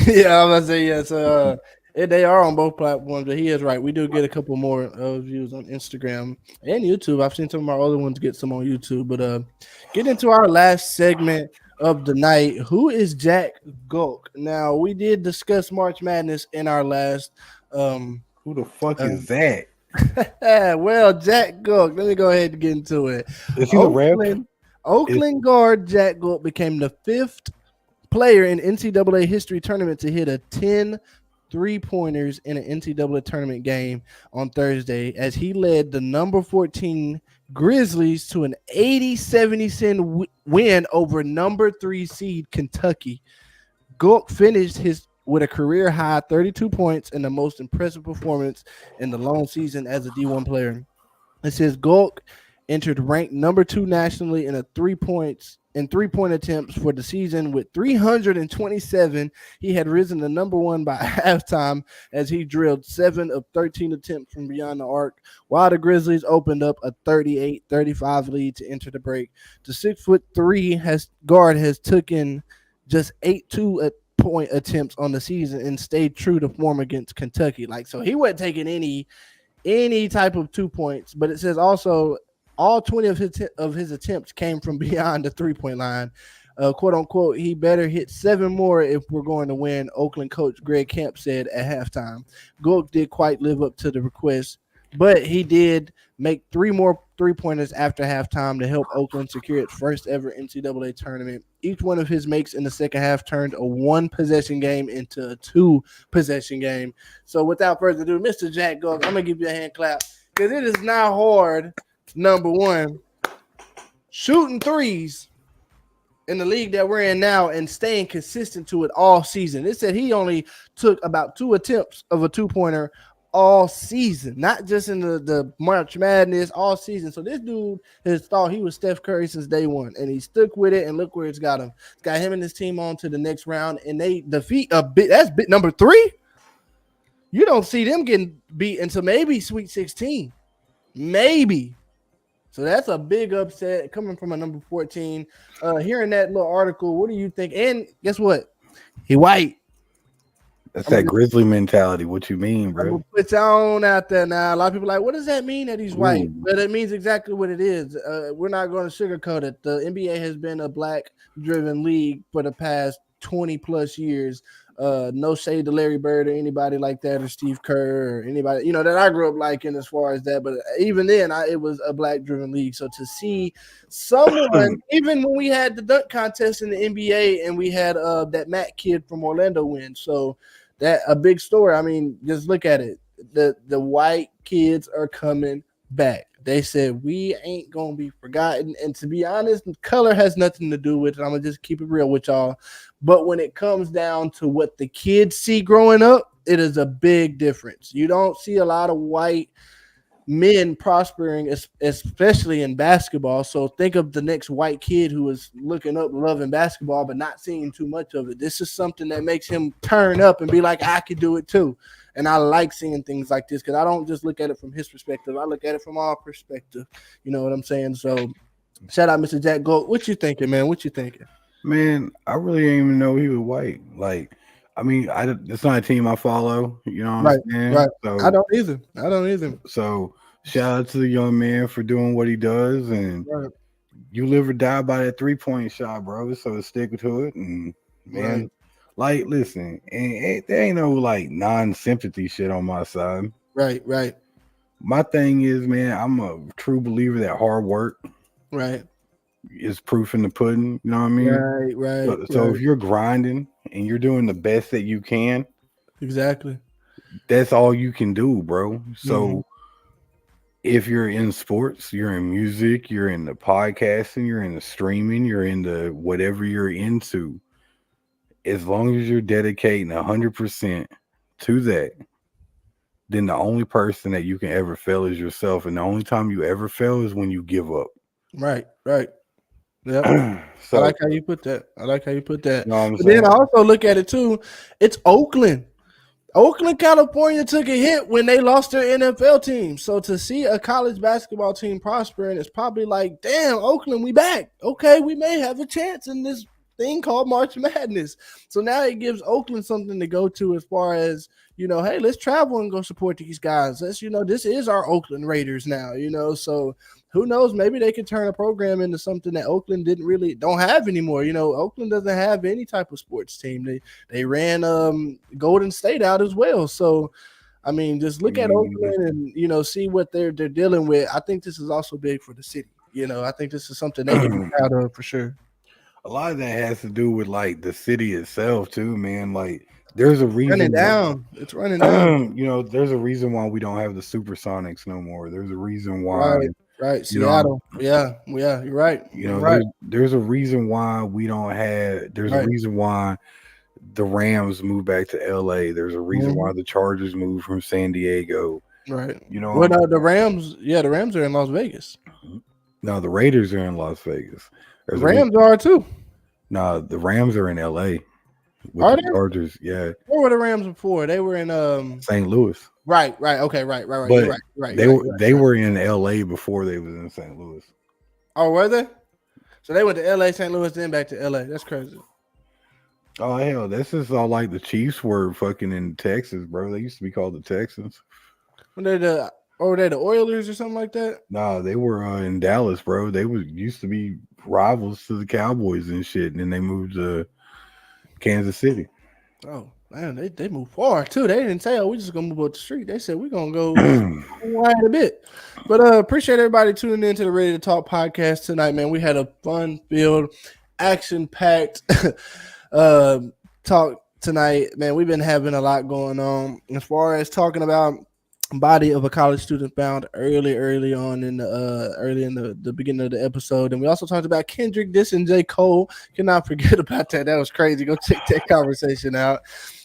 yeah, I was gonna say yeah. So they are on both platforms. But he is right. We do get a couple more views on Instagram and YouTube. I've seen some of our other ones get some on YouTube. But get into our last segment of the night. Who is Jack Gulk? Now we did discuss March Madness in our last um Who the fuck uh, is that? well, Jack Gulk. Let me go ahead and get into it. Is he the rep? Oakland, Is Oakland guard Jack Gulk became the fifth player in NCAA history tournament to hit a 10 3-pointers in an NCAA tournament game on Thursday as he led the number 14 Grizzlies to an 80-70 win over number 3 seed Kentucky. Gulk finished his with a career high 32 points and the most impressive performance in the long season as a D1 player. It says Gulk entered ranked number 2 nationally in 3-point attempts for the season with 327. He had risen to number 1 by halftime as he drilled 7 of 13 attempts from beyond the arc, while the Grizzlies opened up a 38-35 lead to enter the break. The 6'3" guard has taken just 8 2-point attempts on the season and stayed true to form against Kentucky. Like, so he wasn't taking any type of 2 points, but it says also all 20 of his attempts came from beyond the 3-point line. Quote unquote, he better hit 7 more if we're going to win, Oakland coach Greg Camp said at halftime. Gulk did quite live up to the request, but he did make 3 more 3-pointers after halftime to help Oakland secure its first ever NCAA tournament. Each one of his makes in the second half turned a 1-possession game into a 2-possession game. So without further ado, Mr. Jack Gulk, I'm going to give you a hand clap. because it is not hard. Number one, shooting threes in the league that we're in now and staying consistent to it all season. It said he only took about 2 attempts of a 2-pointer all season, not just in the March Madness, all season. So this dude has thought he was Steph Curry since day one, and he stuck with it, and look where it's got him. It's got him and his team on to the next round, and they defeat a bit. That's bit number 3. You don't see them getting beat until maybe Sweet 16. Maybe. So that's a big upset coming from a number 14. Hearing that little article, what do you think? And guess what? He white. That's that Grizzly mentality. What you mean, bro? Put on out there now. A lot of people are like, what does that mean that he's white? But it means exactly what it is. We're not going to sugarcoat it. The NBA has been a black-driven league for the past 20 plus years. No shade to Larry Bird or anybody like that, or Steve Kerr or anybody that I grew up liking as far as that. But even then, it was a black-driven league. So to see someone, even when we had the dunk contest in the NBA and we had that Matt kid from Orlando win, so that a big story. I mean, just look at it. The white kids are coming back. They said we ain't gonna be forgotten. And to be honest, color has nothing to do with it. I'm gonna just keep it real with y'all. But when it comes down to what the kids see growing up, it is a big difference. You don't see a lot of white men prospering, especially in basketball. So think of the next white kid who is looking up, loving basketball, but not seeing too much of it. This is something that makes him turn up and be like, I could do it too. And I like seeing things like this because I don't just look at it from his perspective. I look at it from our perspective. You know what I'm saying? So shout out Mr. Jack Gold. What you thinking, man? What you thinking? Man, I really didn't even know he was white. Like, I mean, it's not a team I follow. You know what I'm saying? Right. So, I don't either. So shout out to the young man for doing what he does. And you live or die by that 3-point shot, bro. So stick to it. And, man, like, listen, and there ain't no, like, non-sympathy shit on my side. Right. My thing is, man, I'm a true believer that hard work is proof in the pudding. You know what I mean? Right. So if you're grinding and you're doing the best that you can, exactly, that's all you can do, bro. So if you're in sports, you're in music, you're in the podcasting, you're in the streaming, you're in the whatever you're into, as long as you're dedicating 100% to that, then the only person that you can ever fail is yourself. And the only time you ever fail is when you give up. Right. Yep. So, I like how you put that. You know but then I also look at it too. It's Oakland. California took a hit when they lost their NFL team. So to see a college basketball team prospering, it's probably like, damn, Oakland, we back. Okay, we may have a chance in this thing called March Madness. So now it gives Oakland something to go to as far as, hey, let's travel and go support these guys. Let's, this is our Oakland Raiders now, so who knows, maybe they could turn a program into something that Oakland don't have anymore. Oakland doesn't have any type of sports team. They ran Golden State out as well. So, I mean, just look at Oakland and, see what they're dealing with. I think this is also big for the city. I think this is something they can be proud of for sure. A lot of that has to do with like the city itself too, man. Like there's a reason it's running down. There's a reason why we don't have the Supersonics no more. There's a reason why right. Seattle. Yeah, you're right. There's a reason why we don't have a reason why the Rams moved back to LA. There's a reason why the Chargers moved from San Diego. Right. The Rams, the Rams are in Las Vegas. No, the Raiders are in Las Vegas. The Rams are too. No, the Rams are in LA with are the they? Chargers. Yeah. Where were the Rams before? They were in St. Louis. Right. Okay. Right. But they were in LA before they was in St. Louis. Oh, were they? So they went to LA, St. Louis, then back to LA. That's crazy. Oh hell, this is all like the Chiefs were fucking in Texas, bro. They used to be called the Texans. Were they the Oilers or something like that? Nah, they were in Dallas, bro. They used to be rivals to the Cowboys and shit, and then they moved to Kansas City. Oh man, they moved far too. They didn't say, "Oh, we're just gonna move up the street." They said we're gonna go wide a bit. But appreciate everybody tuning in to the Ready to Talk podcast tonight, man. We had a fun-filled, action-packed talk tonight, man. We've been having a lot going on as far as talking about body of a college student found early on in the beginning of the episode. And we also talked about KendrickDisses J.Cole. Cannot forget about that. That was crazy. Go check that conversation out.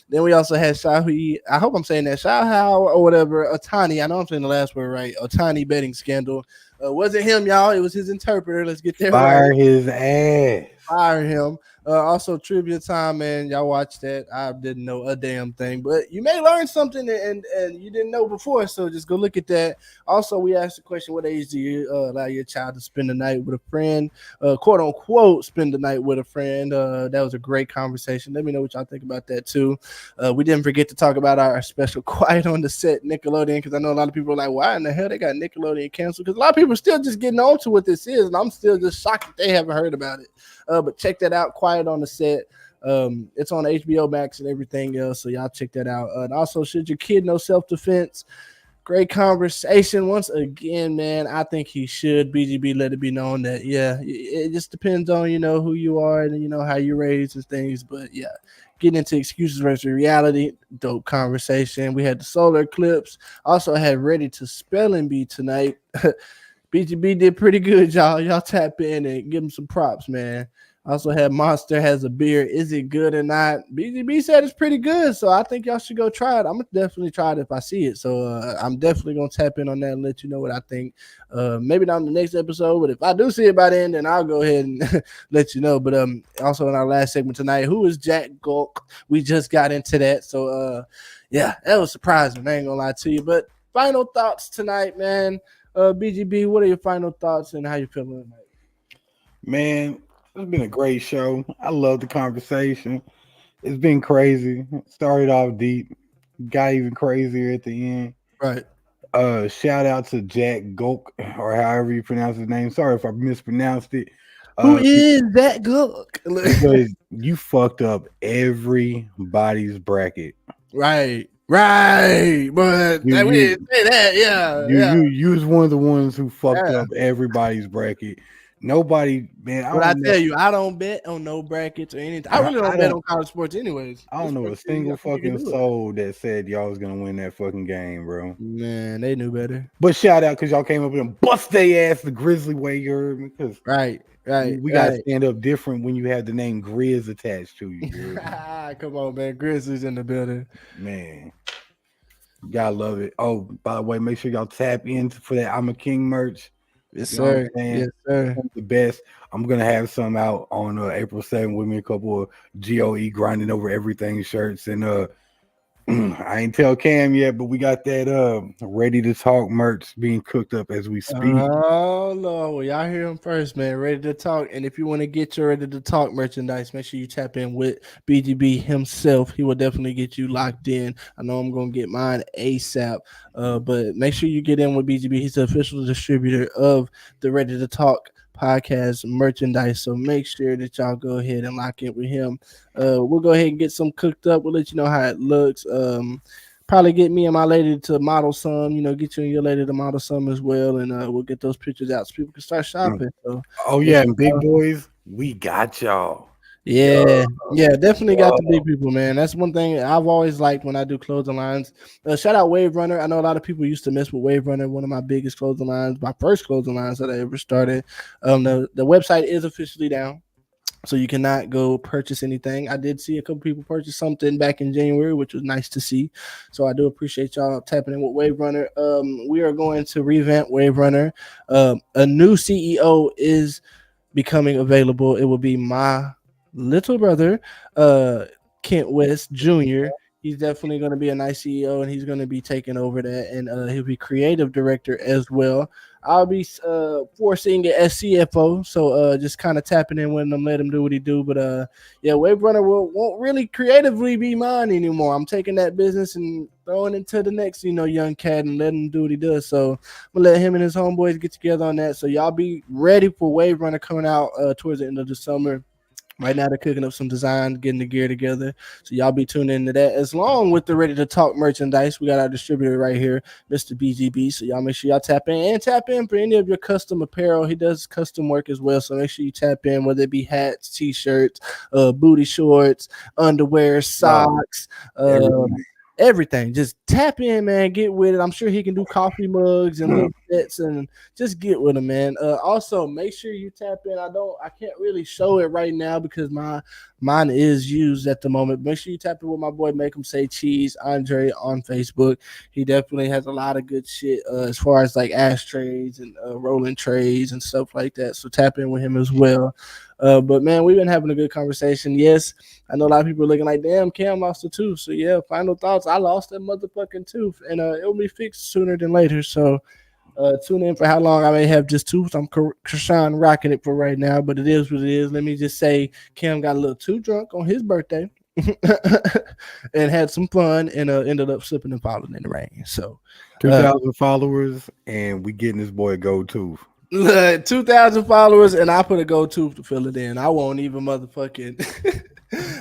Then we also had Shahi, I hope I'm saying that, Shahao or whatever, Otani. I know I'm saying the last word right. Otani betting scandal. Wasn't him, y'all. It was his interpreter. Let's get that right. Fire his ass. Fire him. Also, trivia time, man. Y'all watch that. I didn't know a damn thing, but you may learn something and you didn't know before. So just go look at that. Also, we asked the question: what age do you allow your child to spend the night with a friend? Quote unquote, spend the night with a friend. That was a great conversation. Let me know what y'all think about that too. We didn't forget to talk about our special Quiet on the Set Nickelodeon, because I know a lot of people are like, why in the hell they got Nickelodeon canceled? Because a lot of people are still just getting on to what this is, and I'm still just shocked that they haven't heard about it. But check that out, Quiet on the Set. It's on HBO Max and everything else, so y'all check that out. And also, should your kid know self-defense? Great conversation once again, man. I think he should. BGB let it be known that it just depends on who you are and how you raised and things. But yeah, getting into excuses versus reality, dope conversation. We had the solar eclipse. Also had ready to spelling bee tonight. BGB did pretty good, y'all. Y'all tap in and give him some props, man. Also had Monster has a beer. Is it good or not? BGB said it's pretty good, so I think y'all should go try it. I'm gonna definitely try it if I see it. So I'm definitely gonna tap in on that and let you know what I think. Maybe not on the next episode, but if I do see it by then, then I'll go ahead and let you know. But also in our last segment tonight, who is Jack Gulk? We just got into that, so yeah, that was surprising. I ain't gonna lie to you. But final thoughts tonight, man. BGB, what are your final thoughts and how you feeling tonight? Man, it's been a great show. I love the conversation. It's been crazy. Started off deep, got even crazier at the end. Right. Shout out to Jack Gulk, or however you pronounce his name. Sorry if I mispronounced it. Who is that Gulk? Because you fucked up everybody's bracket. Right. But we didn't say that. You was one of the ones who fucked up everybody's bracket. Nobody, man. I tell you, I don't bet on no brackets or anything. I really don't bet on college sports, anyways. I don't know a single fucking soul that said y'all was gonna win that fucking game, bro. Man, they knew better. But shout out because y'all came up and bust their ass the Grizzly way, you heard me? Because we gotta stand up different when you have the name Grizz attached to you. Come on, man. Grizzlies in the building, man. Y'all love it. Oh, by the way, make sure y'all tap in for that I'm a King merch. Yes, sir. Yes, sir. The best. I'm gonna have some out on April 7th with me, a couple of GOE grinding over everything shirts, and I ain't tell Cam yet, but we got that ready to talk merch being cooked up as we speak. Oh Lord, well, y'all hear him first, man. Ready to talk. And if you want to get your ready to talk merchandise, make sure you tap in with BGB himself. He will definitely get you locked in. I know I'm gonna get mine ASAP. But make sure you get in with BGB. He's the official distributor of the Ready to Talk podcast merchandise. So make sure that y'all go ahead and lock in with him. We'll go ahead and get some cooked up. We'll let you know how it looks. Probably get me and my lady to model some, get you and your lady to model some as well, and we'll get those pictures out so people can start shopping. So, big boys, we got y'all. Yeah, definitely got the big people, man. That's one thing I've always liked when I do clothing lines. Shout out Wave Runner. I know a lot of people used to mess with Wave Runner, one of my biggest clothing lines, my first clothing lines that I ever started. The website is officially down, so you cannot go purchase anything. I did see a couple people purchase something back in January, which was nice to see. So I do appreciate y'all tapping in with Wave Runner. We are going to revamp Wave Runner. A new CEO is becoming available. It will be my little brother, Kent West Jr. He's definitely going to be a nice CEO, and he's going to be taking over that, and he'll be creative director as well. I'll be foreseeing it as CFO, so just kind of tapping in with him, let him do what he do. But Wave Runner won't really creatively be mine anymore. I'm taking that business and throwing it to the next, young cat and letting him do what he does. So I'm gonna let him and his homeboys get together on that. So y'all be ready for Wave Runner coming out towards the end of the summer. Right now, they're cooking up some design, getting the gear together. So y'all be tuned into that. As long with the Ready to Talk merchandise, we got our distributor right here, Mr. BGB. So y'all make sure y'all tap in for any of your custom apparel. He does custom work as well. So make sure you tap in, whether it be hats, t-shirts, booty shorts, underwear, socks, everything. Just tap in, man. Get with it. I'm sure he can do coffee mugs and little sets, and just get with him, man. Also, make sure you tap in. I can't really show it right now because mine is used at the moment. Make sure you tap in with my boy, Make him say cheese, Andre on Facebook. He definitely has a lot of good shit as far as like ashtrays and rolling trays and stuff like that. So tap in with him as well. But man, we've been having a good conversation. Yes, I know a lot of people are looking like, damn, Cam lost a tooth. So yeah, final thoughts. I lost that motherfucking tooth, and it'll be fixed sooner than later. So tune in for how long I may have this tooth. I'm Krishan rocking it for right now, but it is what it is. Let me just say, Cam got a little too drunk on his birthday. And had some fun and ended up slipping and falling in the rain. So 2,000 followers, and we getting this boy a gold tooth. 2,000 followers, and I put a go to fill it in. I won't even motherfucking.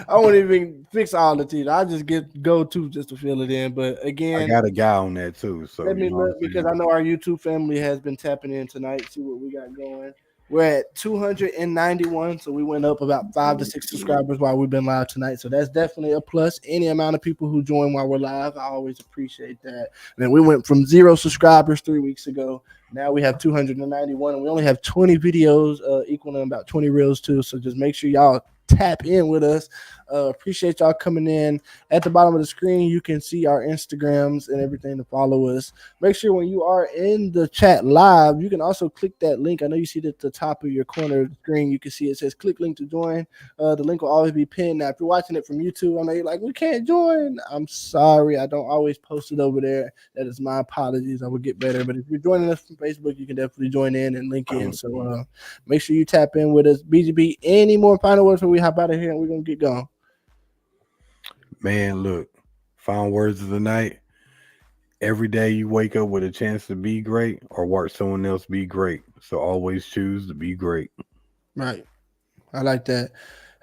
I won't even fix all the teeth. I just get go to just to fill it in. But I again, got a guy on that too. So let you me know what I'm look because I saying? know our YouTube family has been tapping in tonight. See what we got going. We're at 291, so we went up about 5 to 6 subscribers while we've been live tonight. So that's definitely a plus. Any amount of people who join while we're live, I always appreciate that. And then we went from 0 subscribers 3 weeks ago. Now we have 291, and we only have 20 videos, equaling about 20 reels too. So just make sure y'all tap in with us. Appreciate y'all coming in. At the bottom of the screen, you can see our Instagrams and everything to follow us. Make sure when you are in the chat live, you can also click that link. I know you see it at the top of your corner of the screen. You can see it says click link to join. The link will always be pinned. Now, if you're watching it from YouTube, I know you're like, we can't join. I'm sorry. I don't always post it over there. That is my apologies. I will get better. But if you're joining us from Facebook, you can definitely join in and link in. So make sure you tap in with us. BGB, any more final words before we hop out of here and we're going to get going? Man, look, final words of the night. Every day you wake up with a chance to be great or watch someone else be great. So always choose to be great. Right. I like that.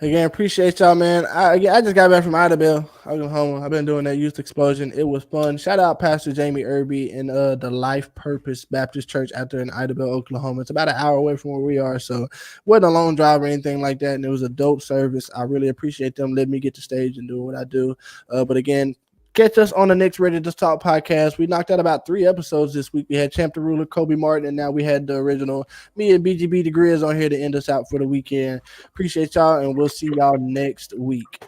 Again, appreciate y'all, man. I just got back from Idabel, Oklahoma. I've been doing that youth explosion. It was fun. Shout out Pastor Jamie Irby in the Life Purpose Baptist Church out there in Idabel, Oklahoma. It's about an hour away from where we are, so it wasn't a long drive or anything like that. And it was a dope service. I really appreciate them letting me get the stage and do what I do. But again, catch us on the next Ready to Talk podcast. We knocked out about 3 episodes this week. We had Champ the Ruler, Kobe Martin, and now we had the original me and BGB the Grizz on here to end us out for the weekend. Appreciate y'all, and we'll see y'all next week.